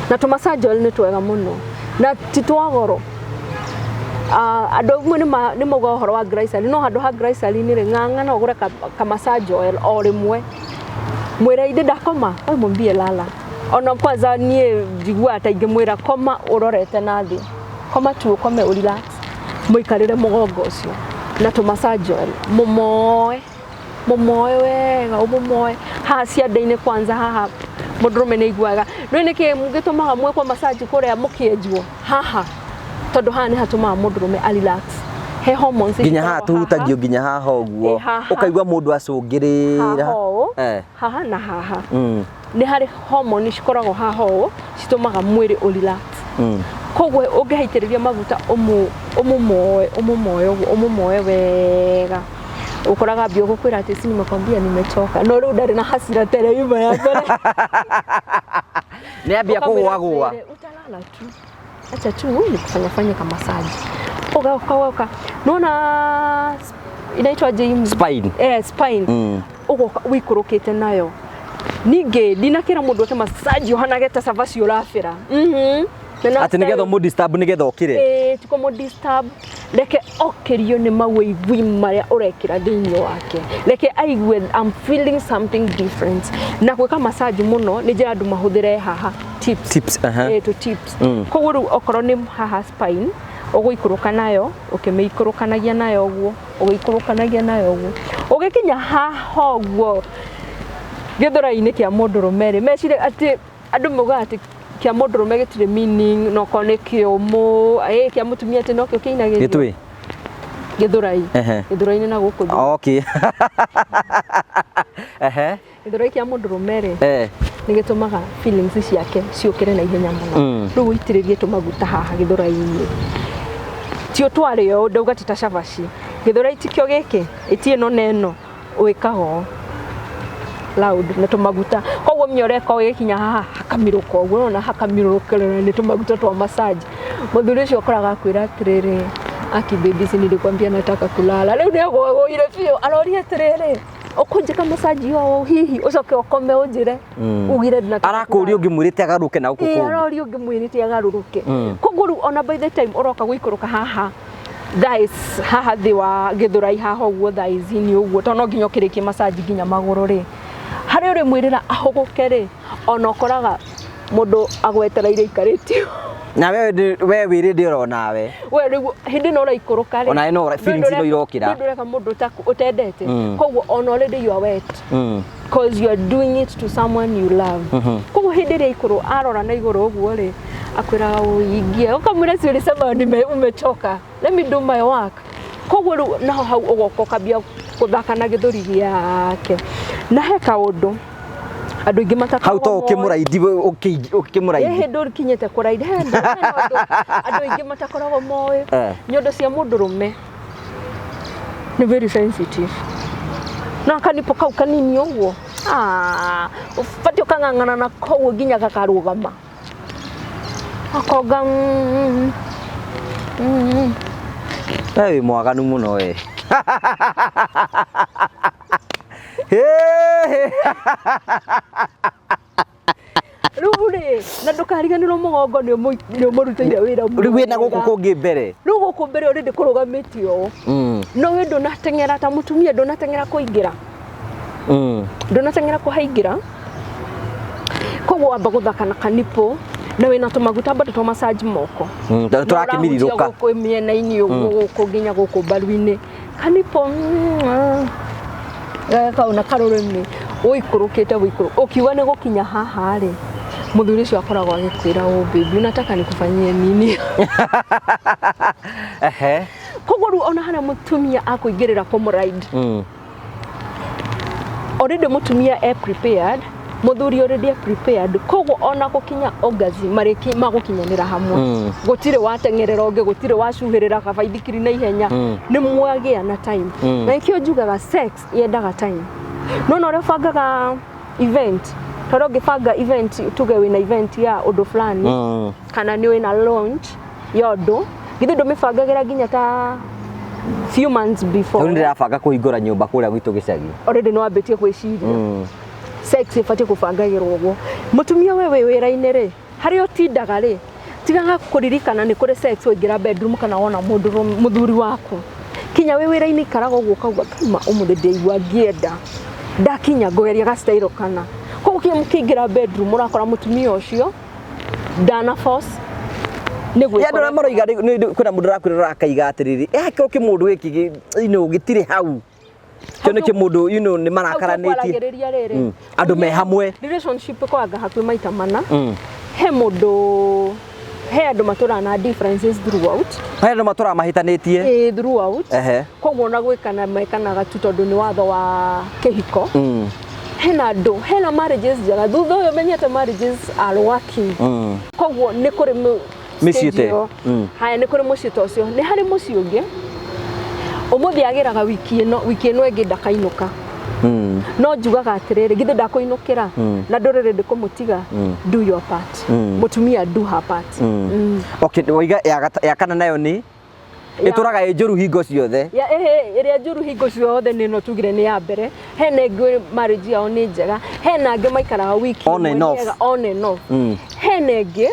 na to massage oil ni twega muno na titwagoro Andũ amwe nĩ mauga ũhoro wa glycerin, no handũ ha glycerin rĩ ng'ang'ana ũgũre ka massage oil o rĩmwe. Mwĩra inde ndakoma, oi mũmbie lala. Ona kwanza niĩ njiguaga ta ingĩmwĩra koma ũrorete na thĩ. Koma tu ũkome ũrelax. Mũikarĩre mũgongo ũcio na tũ massage oil. Mũmoe wega, ũmũmoe. Haha ciande-inĩ kwanza haha mũndũrũme nĩ aiguaga. Rĩu nĩkĩ mũngĩtũmaga mwekwo massage kũrĩa mũkĩenjwo haha. Tondũ haha nĩ hatũmaga mũndũrũme a relax. He hormones nginya haha tuhutagio nginya haha ũguo. Ũkaigua mũndũ acũngĩrĩra. Haha na haha. Nĩ harĩ hormone cikoragwo haha ũũ citũmaga mwĩrĩ ũ relax. Koguo ũngĩhaitĩrĩria maguta ũmũmoe wega. Ukoraga mbio gukwira ati sini makwambia nimechoka no riu ndari na hasira tele yuma ya mbere ni ambia kuguagua utalala tu acha tu ni kufanya kama massage oga nona inaitwa James spine spine ugo wikurukite nayo ninge dinakira mundu ate massage hanageta savasi urafira ati nigetho mu disturb nigetho okire tuko mu disturb leke okerio ni mawĩigwi maria urekira thĩinĩ wake leke aigue I'm feeling something different na gwĩka massage muno ni njĩra andũ mahũthĩre haha tips to tips koguo rĩu okorwo ni haha spine ũgũikũrũka nayo ũkĩmĩikũrũkanagia nayo ũguo ũgĩikũrũkanagia nayo ũguo ũgĩkinya haha ũguo gĩthũra-inĩ kĩa mũndũrũme rĩ mecire atĩ andũ moigaga atĩ kia mũndũrũme gĩtirĩ meaning no kone kĩomo kia mutumia atĩ no kĩo kĩinagĩrio gĩtũĩ gĩthũra-inĩ na gũkũ okay gĩthũra kia mũndũrũme rĩ nĩ gĩtũmaga feelings ciake ciũkĩre na ihenya mũno rĩu ũitĩrĩrie tũmaguta haha gĩthũra-inĩ ti ũtwarĩo ndauga ti ta cabaci gĩthũra itikio gĩkĩ ĩtie no neno ũĩkaga loud na tumaguta koguo mnyoreka ũgĩkinya haha hakamirũka ũguo na hakamirũkĩra nĩ tumaguta twa massage mũthuri ũcio ũkoraga akwĩra atĩrĩrĩ aki baby si nilikwambia nataka kulala rĩu nĩ agũire biũ aroria atĩrĩrĩ ũkũnjĩka massage yo hihi ũcoke ũkome ũnjĩre ugire ndinataka arakũria ũngĩmwĩrĩte agarũrũke na ũkũkũ aroria ũngĩmwĩrĩte agarũrũke koguo rĩu ona by the time ũroka gũikũrũka haha guys haha thĩ wa gĩthũrai haha ũguo thaici-inĩ ũguo tondũ no nginya ũkĩrĩkie massage nginya magũrũ rĩ harĩ ũrĩ mwĩrĩra ahũgũke rĩ ona ũkoraga mũndũ agwetereire ikarĩtio na we wĩrĩ ndĩ ũrona we rĩu hĩndĩ no ũraikũrũka rĩ ona no feelings no irokĩra ndũreka mũndũ ũtendete koguo ona already you are wet because you are doing it to someone you love koguo hĩndĩ ĩrĩa ikũrũ arora na igũrũ ũguo rĩ akwĩraga ũingie ũkamwĩra ciũrĩ sema umechoka let me do my work koguo rĩu naho hau ũgoka ũkambia gũthaka na gĩthũri gĩake na he kaũndũ andũ ingĩ matakoragwo hau to ũkĩmũraidi ũkĩmũraidi ndũrĩ kinyĩte kũraidi andũ ingĩ matakoragwo moĩ nyondo cia mũndũrũme nĩ very sensitive na kanipo kau kanini ũguo ũbatiĩ ũkang'ang'ana na koguo nginya gakarũgama akonga wĩ mwaganu mũno we rũrĩ na ndũkariganĩrwo mũgongo nĩ ũmũrutĩire wĩra rĩu wĩna gũkũ kũngĩ mbere rĩu gũkũ mbere ũrĩndĩ kũrũgamĩtio no wĩ ndũnateng'era ta mũtumia ndũnateng'era kũingĩra ndũnateng'era kũhaingĩra koguo wamba gũthaka na kanipo na wĩna tũmaguta bado twa massage moko tũrakĩmirirũka gũkũ mĩena-inĩ ũguo gũkũ nginya gũkũ mbaru-inĩ kanipo kauna karũrĩmĩ ũikũrũkĩte ũkiuga nĩ gũkinya haha rĩ mũthuri ũcio akoragwo agĩkwĩra baby unataka nikufanyie nini koguo rĩu ona harĩa mũtumia akũingĩrĩra kũmũride already mũtumia prepared mũthuri already prepared koguo ona gũkinya orgasm marĩki magũkinyanĩra hamwe gũtirĩ wateng'erera ũngĩ gũtirĩ wacuhĩrĩra kabaithikiri na ihenya nĩ mwagĩa na time na ikĩo njugaga sex yendaga time no no ũbangaga event tondũ ũngĩbanga event tuge wĩna event ya ũndũ fulani kana nĩ wĩna launch ya ũndũ githĩ ndũmĩbangagĩra nginya ta few months before rĩu ndĩrabanga kũhingũra nyũmba kũrĩa gwitũ gĩcagi already no wambĩtie gwĩciria sex ibatie kubangagĩrwo ũguo mũtumia we wĩra-inĩ rĩ harĩa ũtindaga rĩ tigaga kuririkana ni kuri sex waingira bedroom kana wona muthuri waku kinya we wira-ini karaga uguo kauga kama umuthi ndeigua ngienda ndakinya ngogeria ga style kana ko mukingira bedroom urakora mutumia ucio dana force niguo ya ndora maroiga kwina mundu rakwirira akaiga atiriri kiro kimundu giki gitire hau kio ni kimundu ni marakaranetie andu me hamwe relationship ko aga hakwi maita mana he mundu he andu maturana differences throughout he andu matura mahitanetie throughout koguo na gwikana mekanaga tu tondu ni watho wa kihiko hena marriages jaga thutha uyu menyete marriages are working koguo ni kuri miciite haya ni kuri mucito ucio ni hari muci ungi umuthi agiraga wiki ino ingi ndakainuka no njugaga atiriri githe ndakuinukira na ndorere ndikumutiga do your part mutumia do her part okay waiga ya kana nayo ni ituraga njuru hingo ciothe ya iria njuru hingo ciothe ni no tugire ni ya mbere hena ngwe marriage yao ni njega hena nge maikaraga wiki on and off hena nge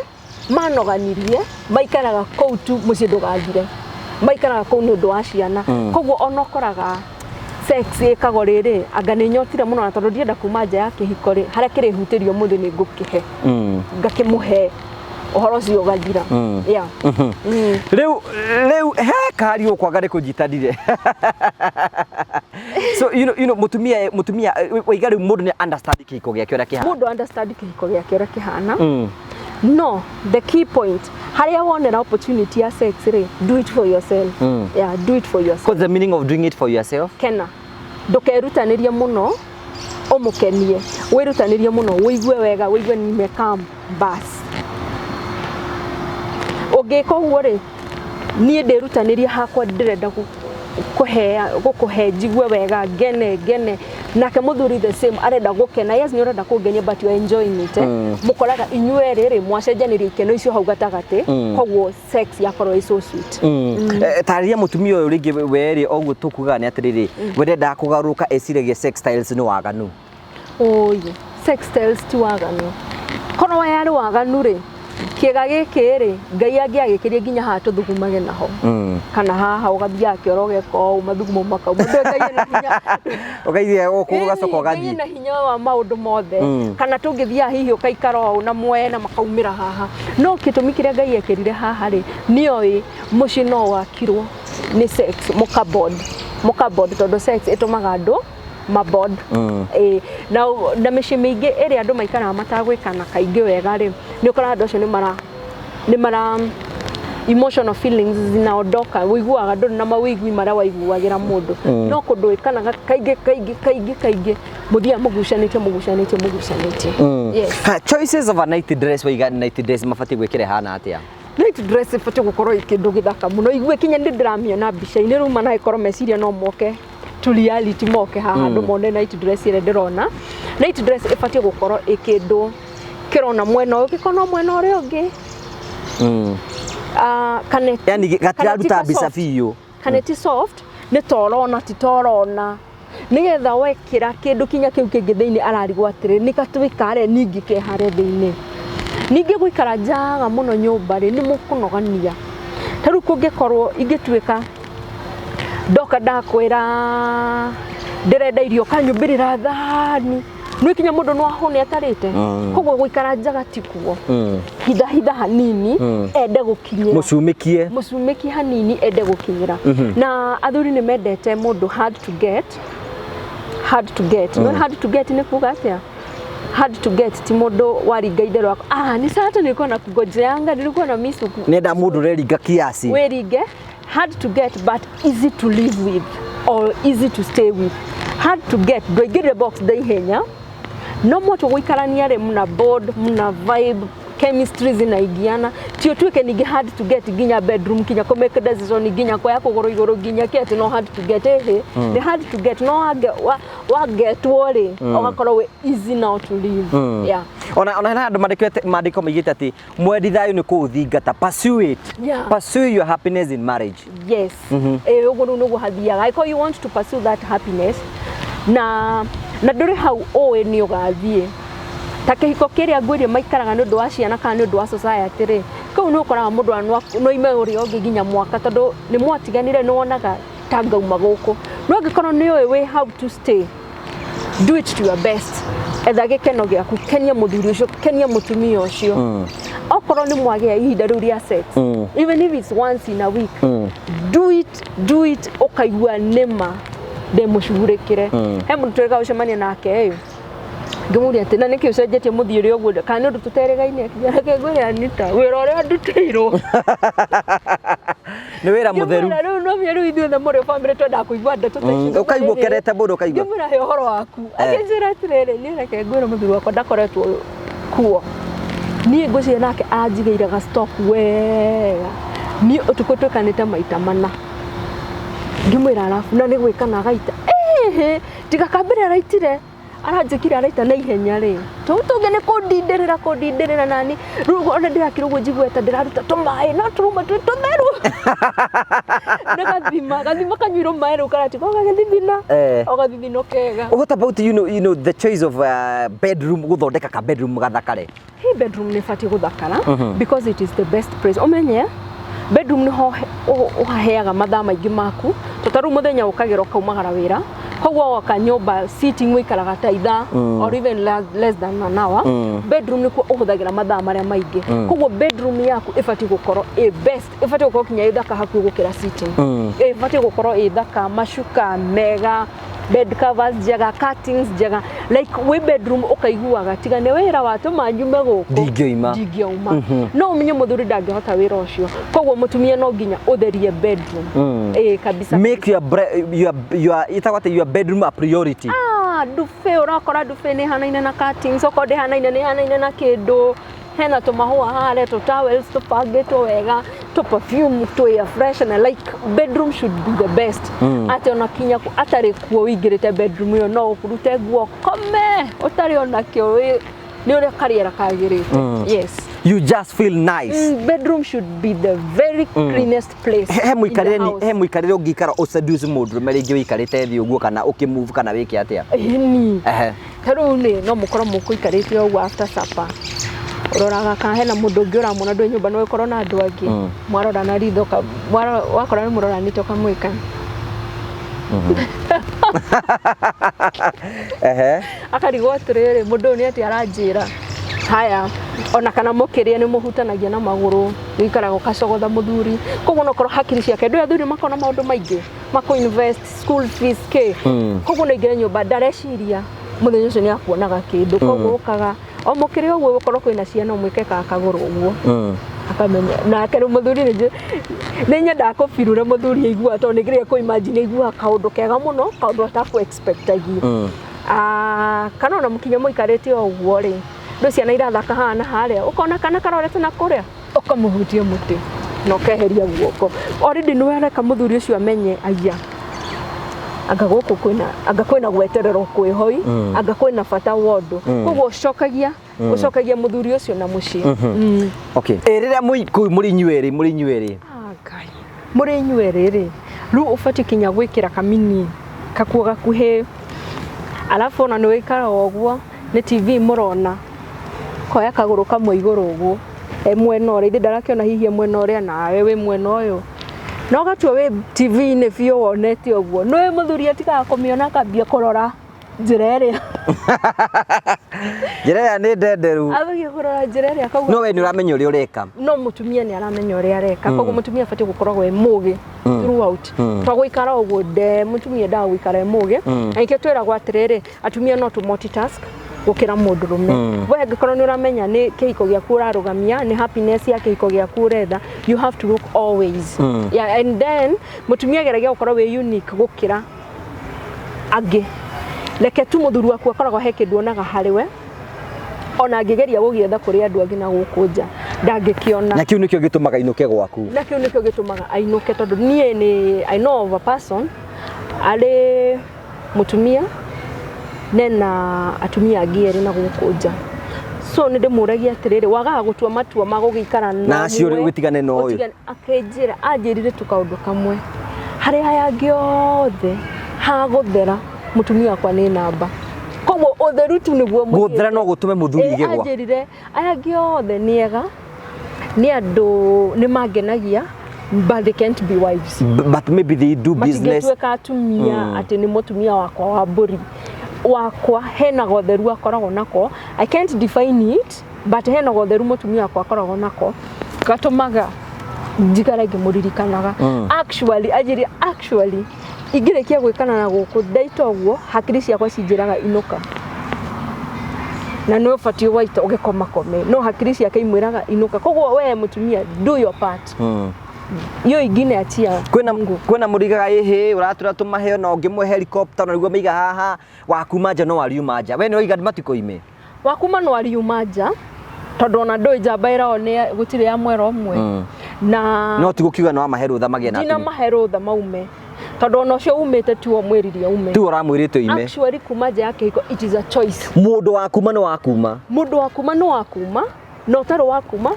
manoganirie maikaraga kou tu muci ndugathire maikaraga kou ni undu wa ciana koguo onokoraga sex ikago riri anga ni nyotire muno na tondu ndienda kuma nja ya kihiko ri haria kiri hutirio muthi ni ngukihe ngakimuhe uhoro cio gathira riu he kari ukwaga ri kunjitanire so mutumia waiga riu mundu ni understand kihiko giake uria kihana mundu understand kihiko giake uria kihana no the key point haria wonera opportunity ya sex ri do it for yourself do it for yourself. What's the meaning of doing it for yourself? Kena ndukerutanirie muno umukenie wirutanirie muno wigue wega wigue nimekam bas ugiko uguo ri nie ndirutanirie hakwa ndirenda gukuhe jigue wega gene nake muthuri the same arenda gukena yes ni urenda kungenia but you are enjoying it mukoraga inywe riri mwacenjanirie ikeno icio hau gatagati koguo sex yakorwo so sweet tariria mutumia uyu ringi weri oguo tukuga ni atiriri wenda kugaruka esiragia sex styles ni waganu sex styles ti waganu kono yari waganu ri kiega giki ri ngai angiagikirie nginya ha tuthugumage naho kana haha ugathia kioro geko mathugumo makau mundu ngai na hinya ugaithia okuga soko gathi na hinya wa maundu mothe kana tungithia hihi ukaikara o na mwena makaumira haha no kitumi kiria ngai ekirire haha ri nioi muci no wakirwo ni sex mukabod tondu sex itumaga andu mabod na mici mingi iri andu maikara matagwikana kaingi wega ri ni ukora andu acio ni mara emotional feelings zinaondoka wiguaga andu na mawigwi mara waiguagira mundu no kundu ikana kaingi muthia mugucanite yes choices of a night dress waiga night dress mafati gwikire hana atia night dress ifati gukorwo ikindu githaka muno igue kinya ndiramia bica-ini ruma na ikorwo meciria no moke to reality moke haha andu mone night dress ire ndirona night dress ifati gukorwo ikindu kirona mwena uyu gikona mwena uria ungi kane yani gatiraruta mbica biu kane ti soft ni torona ti torona nigetha wekira kindu kinya kiu kingi thiini ararigwo atiri nikatwikare ningi ke hare thiini ningi gwikara njaga muno nyumba ri ni mukunogania taru kungikorwo ingitwika ndoka ndakwira ndirenda irio kanyumbirira thani nwikinya mundu no ahone atarite koguo gwikara njaga tikuo hitha hanini ende gukinyira mucumikie hanini ende gukinyira na athuri ni mendete mundu hard to get no hard to get ni kuga atia hard to get ti mundu waringaide rwako ni sasa nilikuwa na kugojeanga nilikuwa na misuku nenda mundu reringa kiasi weringe hard to get but easy to live with or easy to stay with hard to get do I get the box dai henya no moto guikarania ri muna board muna vibe chemistry zinaigiana tio twike ningi hard to get ginya bedroom kinya ko make decision ginya ko yako goro igoro ginya kete no hard to get the hard to get no wa get wori ogakorwo easy now to live ona andu mandiko migite ati mwendi thayu ni kuthingata pursue your happiness in marriage yes ugo no guhathiaga iko you want to pursue that happiness na nduri hau owe ni ugathie takihiko kiria ngwirie maikaraga ni undu wa ciana kana ni undu wa society ri kau no kora mundu no ime uri ongi ginya mwaka tondu ni mwatiganire no wonaga tanga umaguko no ngikoro ni we how to stay do it to your best etha gikeno giaku kenia muthuri ucio kenia mutumia ucio okoro ni mwage ihinda riu ria sex even if it's once in a week do it ukaigua nema demucugurikire he mundu twega ucemania nake ngimuria ati na niki ucenjetie muthiri uguo kana ndu tuteregaine akijara kegure Anita wira uria nduteirwo ni wira mutheru no mieru ithuothe muri family twenda kuigua ndeto tatu ukaigua kerete mundu ukaigua ngimura he horo waku akinjira atirere ni reke ngwira muthiri wakwa ndakoretwo kuo ni ngucie nake anjigeire ga stock wega ni utuku twikanite maita mana ngimwira arafu na ni gwikana gaita tiga kambere araitire aranjikira araita na ihenya ri tuge ni kundindirira nani rugo ona ndirakirwo njigueta ndiraruta tumae no turuma tutheru gathima kanyuiro mae ru karati ko gathithina ogathithino kega. What about you know the choice of bedroom guthondeka ka bedroom gathakare? He bedroom ni fati guthakara because it is the best place omenye bedroom ni ho uhaheaga mathaa maingi maku totaru muthenya ukagira ukaumagara wira koguo kanyumba sitting wikaraga ta ithaa or even less than an hour bedroom ni ku uhuthagira mathaa maria maingi koguo bedroom yaku ifati gukorwo best ifati gukorwo kinya ithaka haku gukira sitting ifati gukorwo ithaka mashuka mega bed covers jaga curtains jaga like we bedroom ukaiguaga tiga ne wira watu manjume guku ndingioima no umenye muthuri ndangihota wira ucio koguo mutumia no nginya utherie bedroom kabisa make your bedroom a priority. Dufe urakora dufe ni hanaine na curtains okode hanaine na kindu hena tumahua hale to towels to pageto wega to perfume to air freshener like bedroom should be the best ate ona kinya ku atari kuo wigirite bedroom yo no kurute guo kome utari ona kio ni ore kariera kagirite yes you just feel nice. Bedroom should be the very cleanest place. He muikarire ungikara useduce mundu merengi wikarite thi uguo kana ukimove kana wiki atia ni taru ni no mukoro mukuikarite uguo after supper uroraga ka hena mundu ngiura muno ndu nyumba no ikoro na andu angi mwarora na rithoka wakora ni murora ni toka mwika akarigwo atiriri mundu ni ati aranjira haya ona kana mukiria ni muhutanagia na maguru wikaraga ukacogotha muthuri koguo no korwo hakiri ciake ndu athuri makona maundu maingi mako invest school fees ke koguo ningire nyumba ndareciria muthenya ucio ni akuonaga kindu koguo ukaga o mukiria uguo ukorwo kwina ciana mwike ka kaguru uguo akamenya na kero muthuri ni nyenda akofirure muthuri igua to nigire ko imagine igua kaundu kega muno kaundu ataku expectagi kana ona mukinya muikarite uguo ri ndo ciana irathaka hana haria ukona kana karorete na kuria ukamuhutia muti no keheria guoko already no yareka muthuri ucio amenye aya anga guku kwina gweterero kwihoi anga kwina bata wondo koguo ucokagia muthuri ucio na mucii okay riria muri nyueri ngai muri nyueri ri ru ufati kinya gwikira kamini kakuo gakuhe alafu ona ni wikara oguo ni TV murona koya kaguru kamwe iguru uguo mwena ore indi ndarakiona hihi mwena ore na wewe mwena uyu no gatwa we TV ni fio wonete uguo no we muthuri atiga kumiona kambia kurora njira iria ni ndenderu abagie kurora njira iria koguo no we ni uramenya uri ureka no mutumia ni aramenya uri areka koguo mutumia afati gukoragwo e mugi throughout twaguikara uguo mutumia ndagwikara e mugi aikio twiragwo atiriri atumia no to multitask gukira mundu rume we ngikoro ni uramenya ni kihiko giaku urarugamia ni happiness ya kihiko giaku uretha you have to look always yeah and then mutumia geragia gukorwo we unique gukira angi leke tu muthuri waku akoragwo he kindu onaga hariwe ona ngigeria gugietha kuri andu angi na gukunja ndangikiona na kiu nikio gitumaga inuke gwaku na kiu nikio gitumaga ainuke tondu nie ni I know of a person ale mutumia nena atumia agiere na gukunja so ni ndimuragia atiriri wagaga gutua matua magugikara na acio ri gutigane no uyu akenjira anjirire tukaundu kamwe hari haya giothe haguthera mutumia akwa ni namba koguo utheru tu niguo guthera no gutume muthuri igegwa anjirire aya giothe niega ni andu ni mangenagia but they can't be wives. But maybe they do business. Matigĩtuĩka atumia ati ni mutumia wakwa wa mburi wakwa hena gotheru akoragwo nako. I can't define it but hena gotheru mutumia wakwa akoragwo nako gatumaga njikara ngimuririkanaga. Actually ingĩrĩkia gwĩkana na gũkũ ndaita ũguo hakiri ciakwa cinjĩraga inuka na no ũbatiĩ waita ũgĩkoma kome no hakiri ciake imwĩraga inuka. Koguo we mutumia do your part. Yo ingine atia kwena murigaga ihi uratura tumaheo na ungimwe helicopter na niguo meiga haha wakuma nja no wariuma nja we ni oiga matiko-ime wakuma no wariuma nja tondu ona ndoi njamba iraone gutire ya mwero umwe na no tigukiuga no amaheru tha magie na dina maheru tha maume tondu ona cio umite tu omwiriria ume tu uramwirite ime actually kuma nja yake iko it is a choice. Mundu wakuma no wakuma no taro wakuma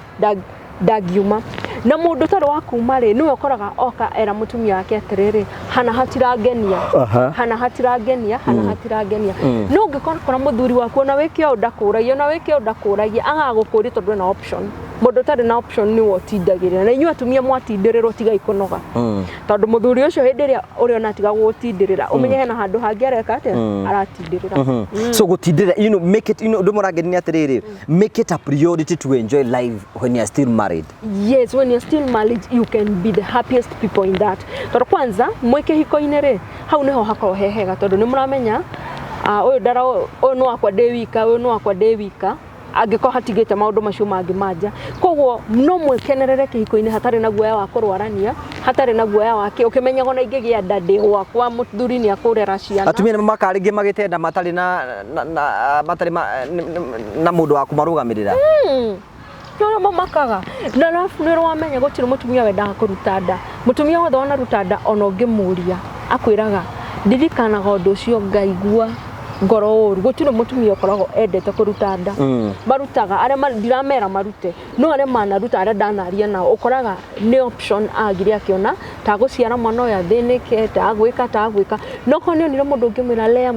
dagiuma na mundu taro wakuma ri niwe ukoraga oka era mutumia wake atiriri hana hatirangenia no ngikora muthuri waku na weke ndakuragia agagukuri tondu na option mundu tari na option ni wotindagirira na inyu atumia mwatindirirwo tiga ikunoga tondu muthuri ucio hindiria uri ona tiga gutindirira umenye hena handu hangi areka ate aratindirira. So gutindirira make it ndumurangeni atiriri make it a priority to enjoy life when you are still married. Yes, when you're still married you can be the happiest people in that. Tondu kwanza mweke hiko-ini ri hau niho hakorwo hehega tondu ni muramenya uyu ndara uyu no akwa ndi wika angiko hatigite maundu macio mangi manja koguo no mwekenerere kihiko-ini hatari na guoya wa kurwarania hatari na guoya wake ukimenyago na ingigia ndadi wakwa muthuri ni akurera ciana atumia ni makaringi magitenda matari na mundu wa kumarugamirira no makaga na rafu ni rwamenya gutire mutumia wendaga kuruta nda mutumia wothe ona ruta nda ona ungimuria akwiraga ndirikanaga undu ucio ngaigua ngoro uru gutire mutumia ukoragwo endete kuruta nda marutaga aria ndiramera marute no aria manaruta aria ndanaria nao ukoraga ni option agire akiona ta guciara mwana uyu athinike ta gwika no konio ni mundu ungimwira lea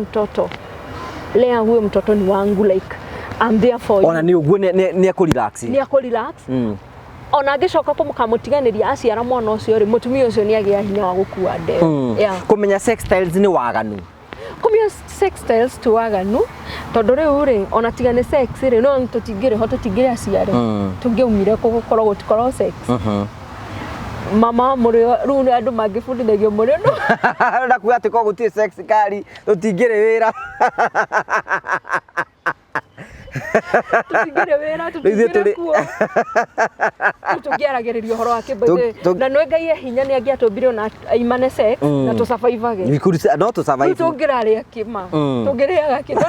huyo mtoto ni wangu like I'm there for you. Ona ni uguo ni akurelax. Ona ngicoka kumukamutiganiria aciara mwana ucio ri mutumia ucio ni agia hinya wa gukua ndeo. Kumenya sex styles ni waganu. Kumenya sex styles tu waganu tondu riu ri ona tigane sex ri no tutingire aciare. Tungiumire gukorwo gutikorwo sex. Mama murio ru ni andu mangifundithagio murio no. Na kuya tiko gutie sex kari tutingire wira. Tutigire wera tutigire kuo tugiaragiririo horo wake bete na no ngai hinya ni agiatumbire na imane sex na to survive age we could no to survive tungirari akima tungiriaga kindu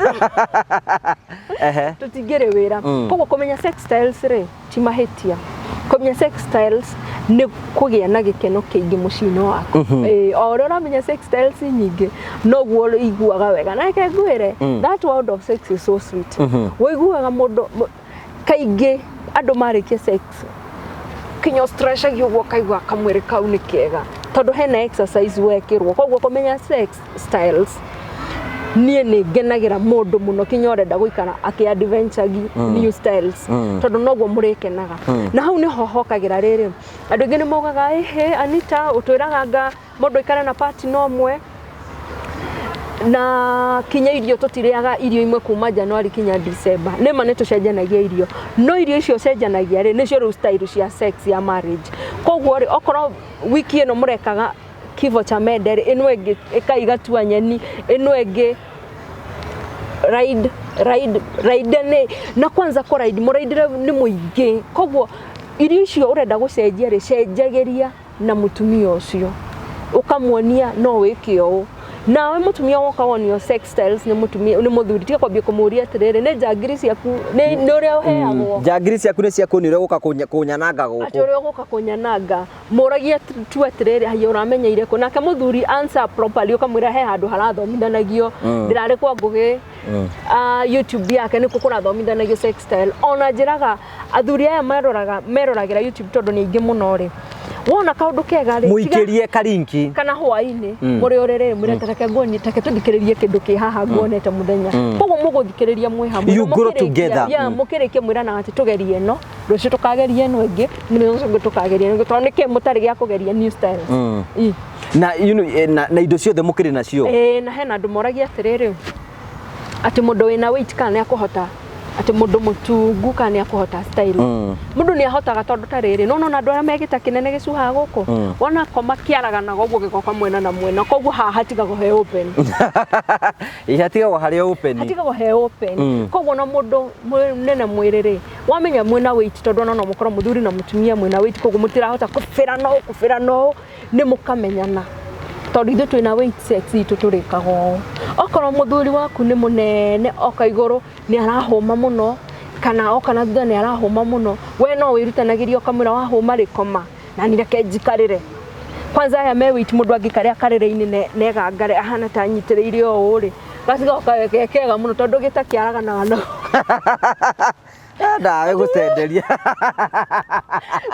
tutigire wera koguo kumenya sex styles ri ti mahitia kumenya sex styles ni kugia na gikeno kiingi mucino wako ora uramenya sex styles nyingi no guo iguaga wega na ke ngwire that world of sex is so sweet wiguaga mundu kaingi andu marikia sex kinyo stress agio guo kaigua kamwire kau ni kega tondu hena exercise wekirwo koguo kumenya sex styles nie ni genagira mundu muno kinyo urenda guikara aki adventure new styles tondu noguo murikenaga na hau ni hohokagira riri andu ingi ni mogaga ehe Anita utwiragaga mundu ikara na party no mwe na kinya irio tutiriaga irio imwe kuma January kinya December nema ne tucenjanagia irio no irio icio cenjanagia ri nicio ru style cia sex ya marriage koguo ri okoro wiki eno murekaga kivo cha medere eno enge ikaiga tua nyeni eno enge ride ne na kwanza ko ride muraidire ni muingi koguo irio icio urenda gucenjia ri cenjageria na mutumia ucio ukamwonia no wikio nawe mutumia woka wonio sex styles ni mutumia ni muthuri tia kwambia kumuria atiriri ni jagiri ciaku ni uria uheagwo jagiri ciaku ni ciaku ni uria guka kunyananga guku ati uria guka kunyananga muragia tu atiriri hayo uramenya ireko nake muthuri answer properly ukamwira he handu harathomithanagio ndirari kwa ngugi YouTube yake ni kukura thomithanagio sex style ona njiraga athuri aya meroragira YouTube tondu ni ingi muno ri wona kaundu kega ri muikirie karinki kana hwaini muri urere muri tareke ngoni take tuthikiririe kindu ki haha nguonete muthenya koguo muguthikiriria mwe hamwe you grow together ya mukirikie mwira na ati tugerie no rucio tukageria no ingi rucio tukageria ngo tondu nike mutari gya kugeria new styles na na indo ciothe mukiri nacio na hena andu moragia atiriri ati mundu wina weight kana akuhota ati mundu mutungu kana akuhota style mundu ni ahotaga tondu tariri no na andu ara megita kinene gicuha guku wona koma kiaragana goguo gikoka mwena na mwena koguo haha hatigago he open ihatigago hari open hatigago he open koguo na mundu munene mwiriri wamenya mwena weight tondu no mukoro muthuri na mutumia mwena weight koguo mutirahota kufira no ni mukamenyana tondu ithu twina weight sets itu turikago okoro muthuri waku ni munene oka iguru ni arahuma muno kana thutha ni arahuma muno we no wirutanagiria kamwira wahuma rikoma na ni reke njikarire kwanza ya me weight mundu angikaria karire-ini nega ngare ahana ta nyitiriire o uri gatiga okekega muno tondu gitakiaragana no ndawe gucenderia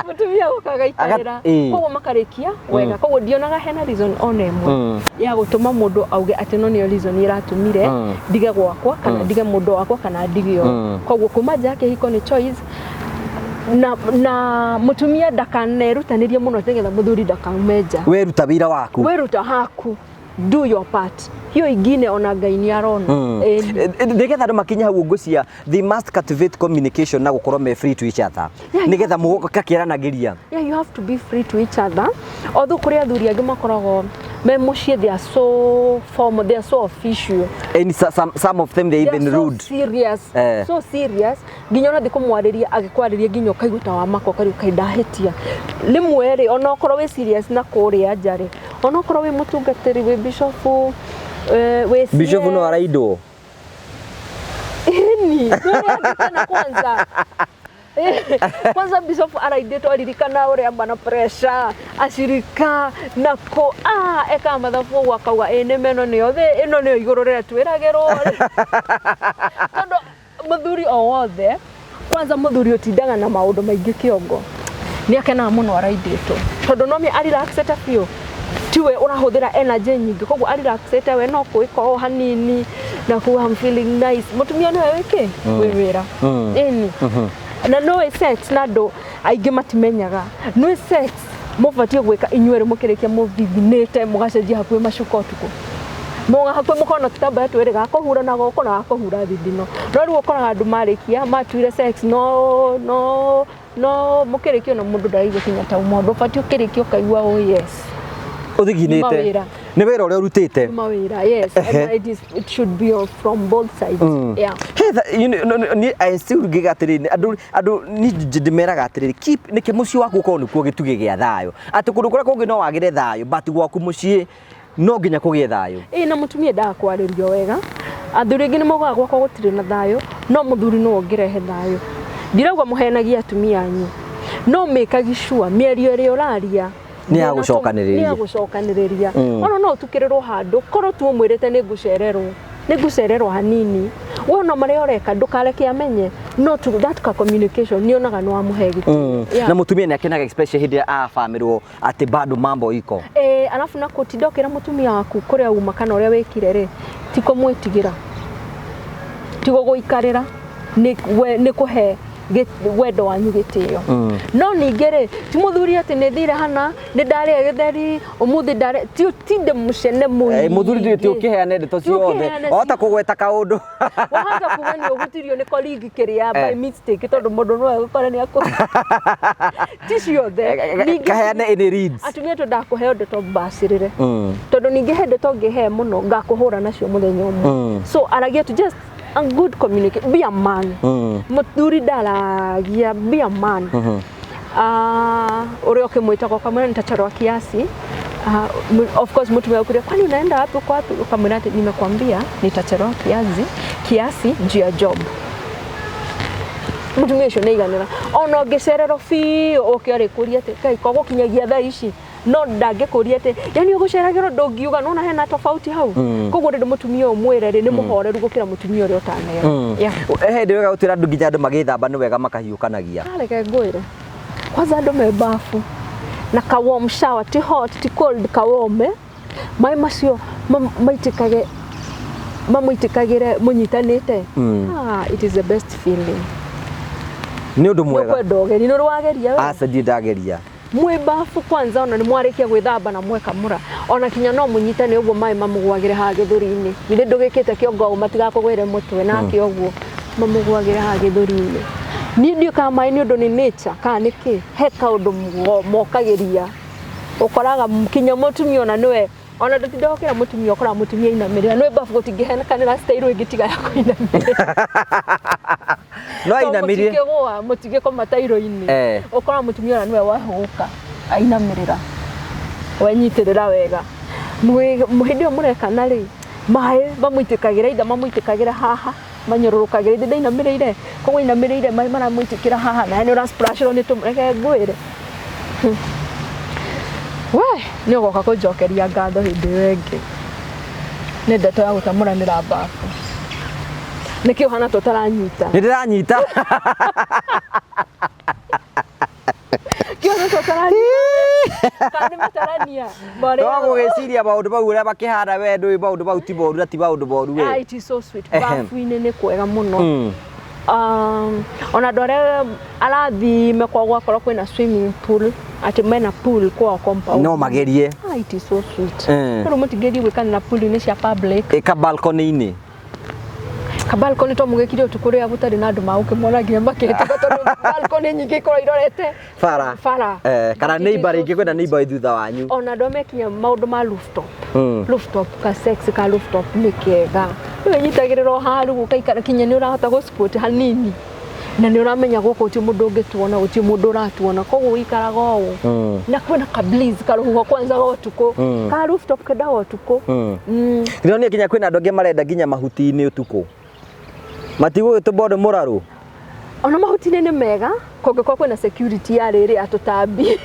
mutumia gukagaikarira koguo makarikia wega koguo ndionaga hena reason ona imwe ya gutuma mundu auge ati no nio reason iratumire ndige gwakwa kana ndige mundu wakwa kana ndigio koguo kuma jake hiko ni choice na mutumia ndakanerutanirie muno tegetha muthuri ndakaumeja weruta wira waku weruta haku do your part hiyo ingine ona Ngai ni arona nigetha andu makinya hau ngucia they must cultivate communication na gukorwo me free to each other nigetha mugoka kieranagiria you have to be free to each other although kuri athuri angi makoragwo me mucie they are so formal they are so official and some of them they even rude so serious nginya na thikumwariria agikwariria nginya kaiguta wa mako kari kaidahetia limwere ona okorwo we serious na kuri ajare ona okorwo we mutungatiri we bishop we bishop no araido kana kwanza bishop araideto alirikana ore ambana pressure ashirika nako eka mathafu wakauga ene meno ni othe ino ni iguru rira twiragero tondu muthuri owothe kwanza muthuri utindaga na maundu maingi kiongo ni akena muno araideto tondu no mi aliraxeta fio tiwe unahuthira energy nyingi koguo aliraxeta we no kuiko hanini na ku I'm feeling nice mutumia no weke wewera na no sex na ndo aingi matimenyaga no sex mubatie gwika inyuere mukirikia muvithinite mugacenjia hakuhi macuka utuku moga hakuhi mukona tutamba twere gakuhura na goko na gakuhura thithino no riu ukora andu marikia matuire sex no mukirikio na mundu ndaigue kinya ta mundu batie ukirikio kaigua yes uthiginite ni wira uria urutite mawira yes and it should be from both sides yeah you know I still gigatiriri andu ni ndimeraga atiriri keep niki muci waku ko nikuo gituge gia thayo ati kundu kuria kungi no wagire thayo but gwaku muci no nginya kugie thayo na mutumia ndakwaririo wega athuri ngi ni mogaga gwako gutire na thayo no muthuri no ongirehe thayo ndirauga muhenagia atumia anyu no mekagi sure mierio ri uraria ni ya gucokaniriria ona no tukirirwo handu korwo tu mwirite ni ngucererwo hanini wona maria oreka ndukareke amenye no to that communication ni onaga no amuhegiti na mutumia ni akenaga especially hidi afamirwo ati bado mambo iko alafu na kutindokera mutumia waku kuria uma kana uria wekire ri tiko mwitigira tigo guikarira ni kuhe wendo wanyu gitio no ningere ti muthuri ati ni thire hana ni ndare githeri umuthi ndare ti tinde mucene munyi muthuri ti ukiheane ndeto ciothe ota kugweta kaundu wahanga kugani ugutirio ni colleague kiria by mistake tondu mundu no agukora ni ako ti ciothe kaheane any reads atumia to ndakuhe ndeto mbacirire tondu ningi he ndeto ngihe muno ngakuhura nacio muthenya umwe so aragia to just a good communication, be a man. Muthuri ndaragia, be a man. Uri ukimwita kwa kamera nitacharwa kiasi. Of course mutumia ukuria kwani unaenda wapi kwa wapi ukamwona ati nimekwambia nitacharwa kiasi juu ya job. Mutumia ucio neiganira ona ngicerero fi ukiari kuria ati kai kogo kinyagia thaa ici no ndangikuria ati yani uguceragiro ndungiuga nona hena tofauti hau koguo ndu mutumia umwire ri ni muhoreru gukira mutumia uri utaneo ndi wega utira ndu nginya andu magithamba ni wega makahiukanagia reke ngwire kwanza andu me bafu na ka warm shower ti hot ti cold ka warm mai macio maitikage mamuitikagire munyitanite it is the best feeling Ni undu mwega. Kwenda ugeni no rwageria we. Asa ndageria. Mwe bafu kwanza ona ni mwarikia gwithamba na mweka mura. Ona kinya no munyitane uguo mai mamugwagire ha githuri-ini. Ile ndugikite kiongo matigakugwire mutwe nake uguo mamugwagire ha githuri-ini. Ni ndio kama mai ni undu ni nature ka niki he kaundu mokagiria. Ukoraga kinya mutumia ona niwe ona ndutindokira mutumia ukora mutumia inamirira no bafu gutingihena kanira style ingitiga ya kuinamirira. No inamirire mutige ko matairo-ini ukora mutumia ona niwe wahuka ainamirira wanyitirira wega muhindio murekana ri mai bamuitikagira ida mamuitikagira haha manyororokagira ida inamirire ko inamirire mai maramuitikira haha na ni ura splash ro ni tumreke ngwire we ni ugoka kujokeria ngatho hindi wengi ni ndeto ya gutamuranira bafu niki uhana tutaranyita ni ndiranyita kiona tutaranyita kandi matarania bore no gugiciria maundu bau uria bakihara we ndu maundu bau ti boru ti maundu boru we it is so sweet bafu-ini ni kwega muno ona ndore arathi mekwa gwakora kwina swimming pool ati mena pool kwa compound no magerie it is so sweet pero mutigeri gwikana pool ni cia public ka balcony-ini balcony to mugekire utukuria butari na andu maukimona nginya makete tondu balcony nyingi ko irorete fara kana neighbor ingi kwenda neighbor thutha wanyu ona ndo mekinya maundu ma rooftop ka sex ka rooftop ni kega we nyitagiriro haru gukaikara kinya ni urahota go sport hanini na ni uramenya guko ti mundu ungituona uti mundu uratuona koguo ikaraga o na kwena ka bliss karuhuho kwanza utuku ka rooftop kada utuku ndironi kinya kwena andu marenda ginya mahuti-ini utuku matigo gitubodo muraru ona mahuti-ini ni mega kongekwa kwena security ya riri atutambi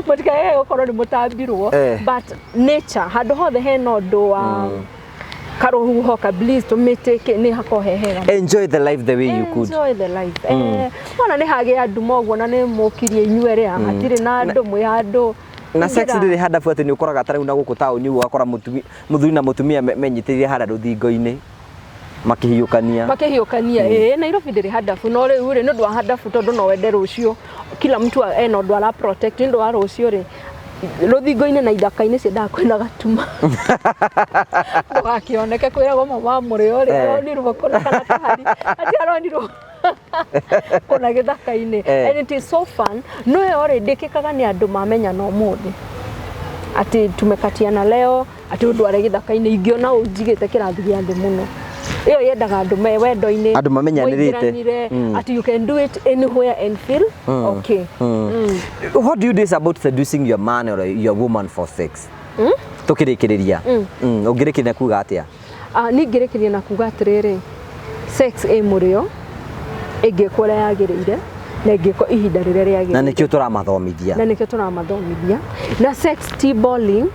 mutika gukorwo ni mutambirwo but nature handu hothe hena undu wa karuhuho ka bliss tumitike ni hakohehera enjoy the life the way you could enjoy the life ona ni hage andu moguo na ni mukirie inyuere hatire na andu mwi andu na sex ndiri hada fuate ni ukoraga tari na guku tauni ugakora muthuri na mutumia menyitiririe hada ruthingo-ini makihiukania Nairobi ndiri hadafu no riu ri ndu wa hadafu tondu no wende rucio kila mtu eno ndu ara protect ndu wa rucio ri ruthingo-ini na ithaka-ini cia kwina gatuma ndugakioneke kwiragwo mama murio ri aronirwo kuna kana kahari ati aronirwo kuna githaka-ini and it is so fun no already kikaga ni andu mamenya no muthi ati tumekatiana leo ati undu are githaka-ini ingiona unjigite kirathi gia thi muno iyo yendaga andu me wendo-ini andu mamenyanirite ati you can do it anywhere and feel okay what do you do about seducing your man or your woman for sex tukirikiriria ungirikirina kuga atia ni ngirikirina na kuga atiriri sex murio ingikora yagirire na ingiko ihinda riria riagirire na nikio turamathomithia na sex tea balling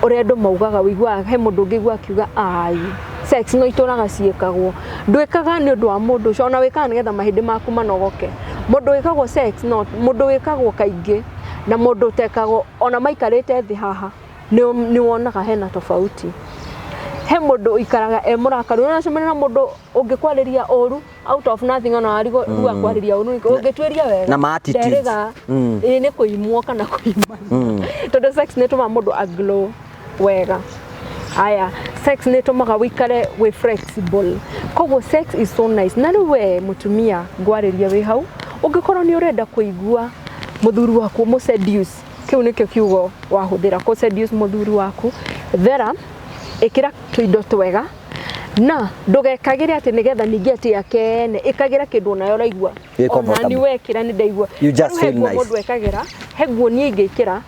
ore andu maugaga wigwa he mundu ngigwa akiuga ai sex no ituraga ciekagwo ndwikaga ni undu wa mundu ucio ona wikaga nigetha mahindi maku manogoke mundu wikagwo sex no mundu wikagwo kaingi na mundu tekagwo ona maikarite thi haha ni wonaga hena tofauti he mundu ikaraga murakaru na cemana na mundu ungikwariria oru out of nothing ona arigo rua kwariria oru ungitweria wega na maatitude ni kuimwo kana kuimana tondu sex ni tuma mundu aglow wega aya sex ni tumaga wikare we flexible koguo sex is so nice na we mutumia ngwariria wi hau ungikorwo ni urenda kuigua muthuri waku mu seduce kiu nikio kiugo wahuthira ku seduce muthuri waku thera ikira tuindo twega na ndugekagire ati nigetha ningi ati akene ikagira kindu nayo raigua ona ni wekira ni ndaigua you just feel nice mundu ekagira heguo ni ingikira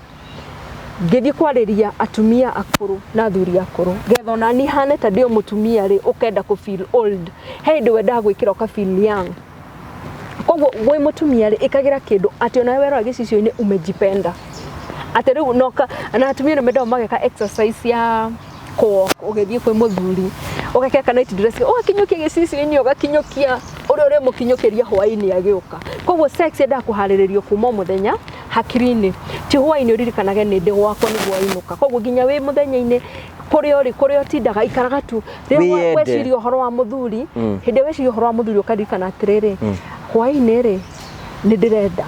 ngithi kwariria atumia akuru na thuri akuru getha na ni hane ta ndio mutumia ri ukenda ku feel old hey ndu wenda gwikira ka feel young koguo we mutumia ri ikagira kindu ati ona wero gicicio-ini umejipenda ati riu noka na atumia ni menda mageka exercise ya ko ugethie kwi muthuri ugakeka night dress ugakinyukia gicicio-ini ugakinyukia uri mukinyukiria hwaini agiuka koguo sex enda kuhariririo kuma muthenya hakiri-ini ti hwaini uririkanaga ni ndi gwakwa niguo ainuka koguo ginya wi muthenya-ini kurio tindaga ikaraga tu rĩu weciria ũhoro wa muthuri hĩndĩ weciria ũhoro wa muthuri ũkaririkana atĩrĩrĩ hwaĩ-inĩ rĩ nĩ ndĩrenda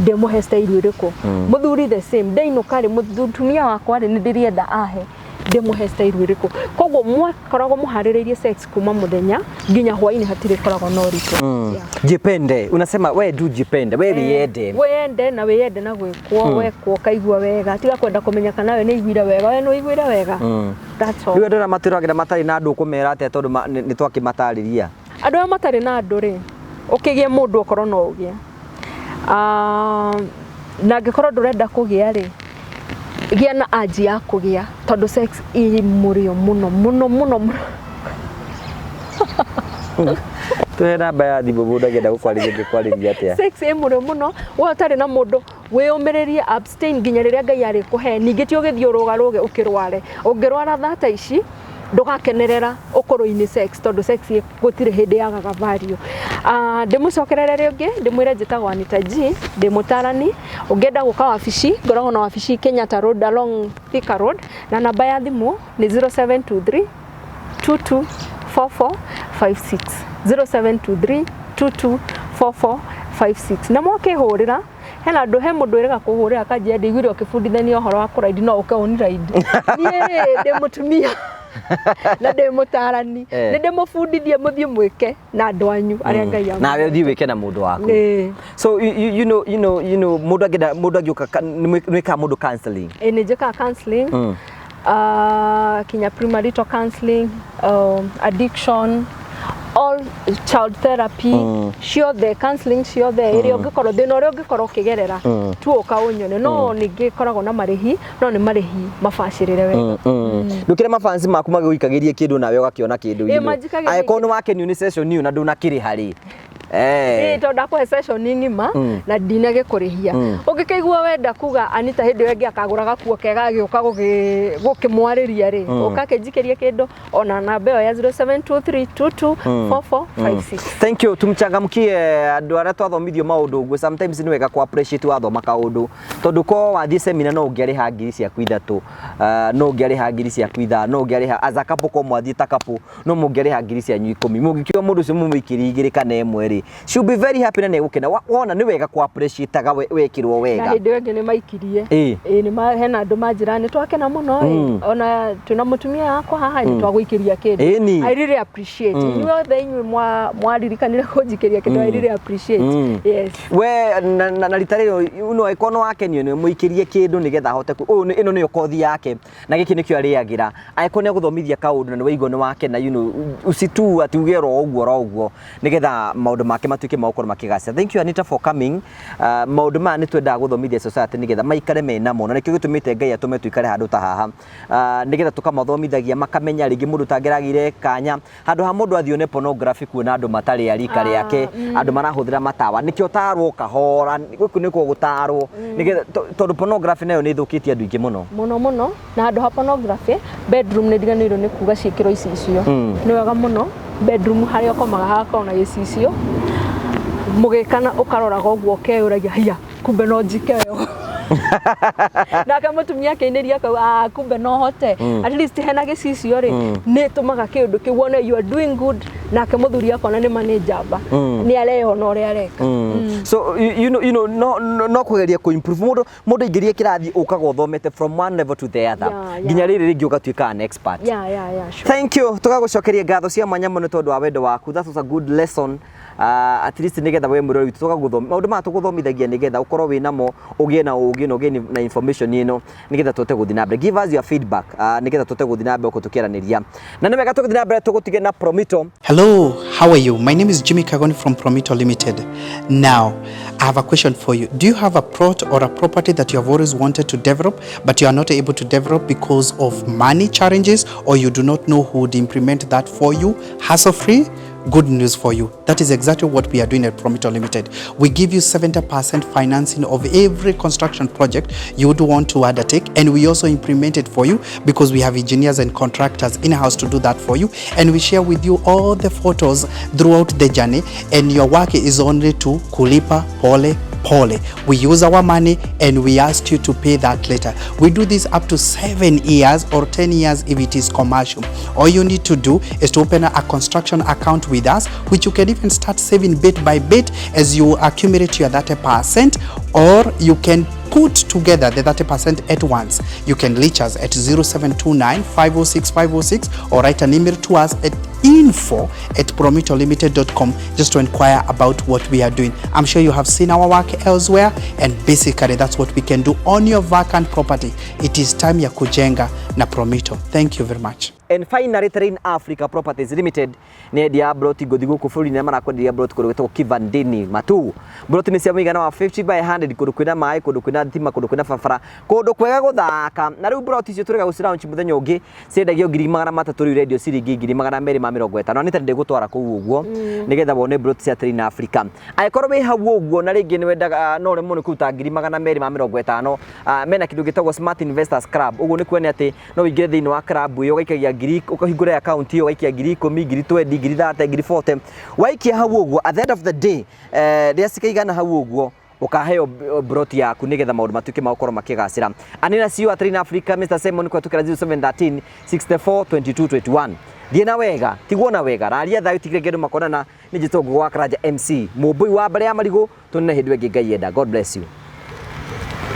ndĩmũhe style ĩrĩkũ muthuri the same ndainũka rĩ mutumia wakwa rĩ nĩ ndĩrenda ahe ndĩmũhe style ĩrĩkũ koguo mwakoragwo mũharĩrĩirie sex kuma muthenya nginya hwaĩ-inĩ hatirĩ koragwo na ũritũ. Jipende, unasema we do jipende, we wiyende. Wiyende na wiyende na gwĩkwo wekwo kaigua wega tiga kwenda kũmenya kana we nĩ iguire wega we nĩ iguire wega. That's all. Rĩu andũ matĩragĩra matarĩ na andũ kũmera atĩa tondũ nĩ twakĩmatarĩria. Andũ arĩa matarĩ na andũ rĩ ũkĩgĩe mũndũ okorwo no ũgĩe. Na angĩkorwo ndũrenda kũgĩa rĩ gĩa na aji ya kũgĩa tondũ sex ĩ mũrĩo mũno. Tuhe namba ya thimũ mũndũ angĩenda gũkwarĩria atĩa. Sex ĩ mũrĩo mũno we ũtarĩ na mũndũ wĩyũmĩrĩrie abstain nginya rĩrĩa Ngai arĩkũhe ningĩ ti ũgĩthiĩ ũrũgarũge ũkĩrware ũngĩrwara thata ici ndũgakenerera ũkũrũ-inĩ sex tondũ sex gũtirĩ hĩndĩ yagaga value. Ndĩmũcokerere rĩngĩ ndĩmwĩre njĩtagwo Anita G ndĩmũtarani ũngĩenda gũka wabici ngoragwo na wabici Kenyatta Road along Thika Road na namba ya thimũ nĩ 0723 224456 0723 224456 na mwakĩhũrĩra hena andũ he mũndũ wĩrĩga kũhũrĩra kanjĩa ndĩiguire ũkĩbundithania ũhoro wa kũraidi no ũkaoni raidi niĩ ndĩ mutumia na ndĩ mũtarani nĩ ndĩmũbundithie mũthiĩ mwĩke na andũ anyu arĩa Ngai amũhe nawe ũthiĩ wĩke na mũndũ waku. So you know mũndũ angĩũka nĩwĩkaga mũndũ counseling. Nĩ njĩkaga counseling kinya premarital counseling, addiction, all child therapy, ciothe counseling ciothe ĩrĩa ũngĩkorwo thĩna ũrĩa ũngĩkorwo ũkĩgerera tu ũka ũnyone no ningĩ koragwo na marĩhi no nĩ marĩhi mabacĩrĩre wega. Ndũkĩre mafansi maku magĩgũikagĩrie kĩndũ nawe ũgakĩona kĩndũ angĩkorwo nĩ wakenio nĩ session iyo na ndũnakĩrĩha rĩ tondũ ndakũhe session ng'ima na ndinagĩkũrĩhia ũngĩkaigua wenda kuga Anita hĩndĩ ĩyo ĩngĩ akagũra gakuo kega gĩũka gũkĩmwarĩria rĩ ũkakĩnjikĩrie kĩndũ ona namba ĩyo ya 0723224456. Thank you. Tumchangamkie andũ arĩa twathomithio maũndũ ũguo sometimes nĩ wega ku appreciate wathoma kaũndũ tondũ ko wathiĩ seminar no ũngĩarĩha ngiri ciaku ithatũ no ũngĩarĩha ngiri ciaku ithaa no ũngĩarĩha as a couple ko mwathiĩ ta couple no mũngĩarĩha ngiri cianyu 10 mũngĩkiuga mũndũ ũcio mũmũikĩrie igĩrĩ kana ĩmwe rĩ she'll be very happy na nĩgũkena wona nĩ wega ku appreciate ga wekirwo wega na hĩndĩ ĩngĩ nĩ maikirie nĩ hena andũ manjĩra nĩ twakena mũno ona twĩna mutumia yakwa haha nĩ twagũikĩria kĩndũ I really appreciate inyuothe inyuĩ mwaririkanire kũnjikĩria kĩndũ I really appreciate. Yes we na rita rĩrĩ no ikono wakenio nĩ mũikĩrie kĩndũ nĩgetha ahote ĩno nĩyo kothi yake na gĩkĩ nĩkĩo arĩagĩra aikone gũthomithia kaũndũ na nĩ waigua nĩ wake na usitu atiuge ro ũguo nĩgetha maũndũ make matuĩke magũkorwo makĩgacĩra. Thank you Anita for coming. Maũndũ maya nĩ twendaga gũthomithia society nĩgetha maikare mena mo na nĩkĩo gĩtũmĩte Ngai atũme tuikare handũ ta haha nĩgetha tũkamathomithagia makamenya rĩngĩ mũndũ tangĩragire kanya handũ ha mũndũ athione pornography kuona andũ matarĩ arika rĩake andũ marahũthĩra matawa nĩkĩo tarwo kahora gũkũ nĩkuo gũtarwo nĩgetha tondũ pornography nayo nĩ ĩthũkĩtie andũ aingĩ mũno na handũ ha pornography bedroom nĩ ndiganĩirwo nĩ kuga ciĩkĩro icio nĩ wega mũno bedroom harĩa ũkomaga hagakorwo na gĩcicio mũgĩkana ũkaroraga ũguo ũkeyũragia haya kumbe no njikeyo nake mutumia akĩinĩria akauga kumbe no hote at least hena gĩcicio rĩ nĩ tũmaga kĩndũ kĩu wone you are doing good nake mũthuri akona nĩ manĩjamba nĩ areyona ũrĩa areka. So you know no kũgeria ku improve mũndũ ingĩria kĩrathi ũkaga ũthomete from one level to the other nginya rĩrĩ rĩngĩ ũgatuĩka an expert. Sure. Thank you tũgagũcokeria ngatho cia mwanya mũno tondũ wa wendo waku that was a good lesson. At least nĩgetha we mũrori witũ tũgagũthomithia maũndũ maya tũgũthomithagia nĩgetha ũkorwo wĩ namo ũgĩe na ũgĩ na ũgĩe na information ĩno nĩgetha tũte gũthiĩ na mbere. Give us your feedback nĩgetha tũte gũthiĩ na mbere gũtũkĩranĩria na nĩ wega tũgũthiĩ na mbere tũgũtige na Promito. Hello, how are you? My name is Jimmy Kagoni from Promito Limited. Now, I have a question for you. Do you have a plot or a property that you have always wanted to develop but you are not able to develop because of money challenges or you do not know who would implement that for you hassle-free? Good news for you. That is exactly what we are doing at Promito Limited. We give you 70% financing of every construction project you would want to undertake, and we also implement it for you because we have engineers and contractors in-house to do that for you, and we share with you all the photos throughout the journey, and your work is only to kulipa pole pole. We use our money and we ask you to pay that later. We do this up to 7 years or 10 years if it is commercial. All you need to do is to open a construction account with us, which you can even start saving bit by bit as you accumulate your 30%, or you can put together the 30% at once. You can reach us at 0729 506 506 or write an email to us at info@promitolimited.com just to inquire about what we are doing. I'm sure you have seen our work elsewhere, and basically that's what we can do on your vacant property. It is time ya kujenga na Promito. Thank you very much. And finally, Terrain Africa Properties Limited ni dia broti gothi guku bũrũri na marakwendia broti kũndũ gwĩtagwo Kivandini Matu. Broti ni cia mũigana wa 50 by 100 kũndũ kwĩna maĩ, kũndũ kwĩna thitima, kũndũ kwĩna barabara, kũndũ kwega gũthaka. Na rĩu broti icio tũrega gũciraunch mũthenya ũngĩ ciendagio 3,300 rĩu radio ciringi 2,250. Anita ndigũtwara kũu ũguo nigetha wone broti cia Terrain Africa. Angĩkorwo wĩ hau ũguo na rĩngĩ nĩ wendaga no rĩmwe nĩ kũruta 2,250, mena kĩndũ gĩtagwo Smart Investors Club. Ũguo nĩ kuonania atĩ no ũingĩre thĩinĩ wa club ĩyo ũgaikagia ngiri, ukahingũra account iyo waikia ngiri 10, ngiri 20, ngiri 30, ngiri 40, waikia hau ũguo. At the end of the day rĩrĩa cikaigana hau ũguo ukaheo broti yaku nigetha maũndũ matuĩke magũkorwo makĩgacĩra. Anina CEO at Terrain Africa, Mr. Simon kwa tukira 0713 64 22 21. Thiĩ na wega, tigwo na wega, raria thayo tigire ngendo makonana. Nĩ njĩtwo Ngũgwa Karanja MC, mũmbui wa mbere ya marigũ, tũnene hĩndĩ ĩngĩ Ngai enda. God bless you.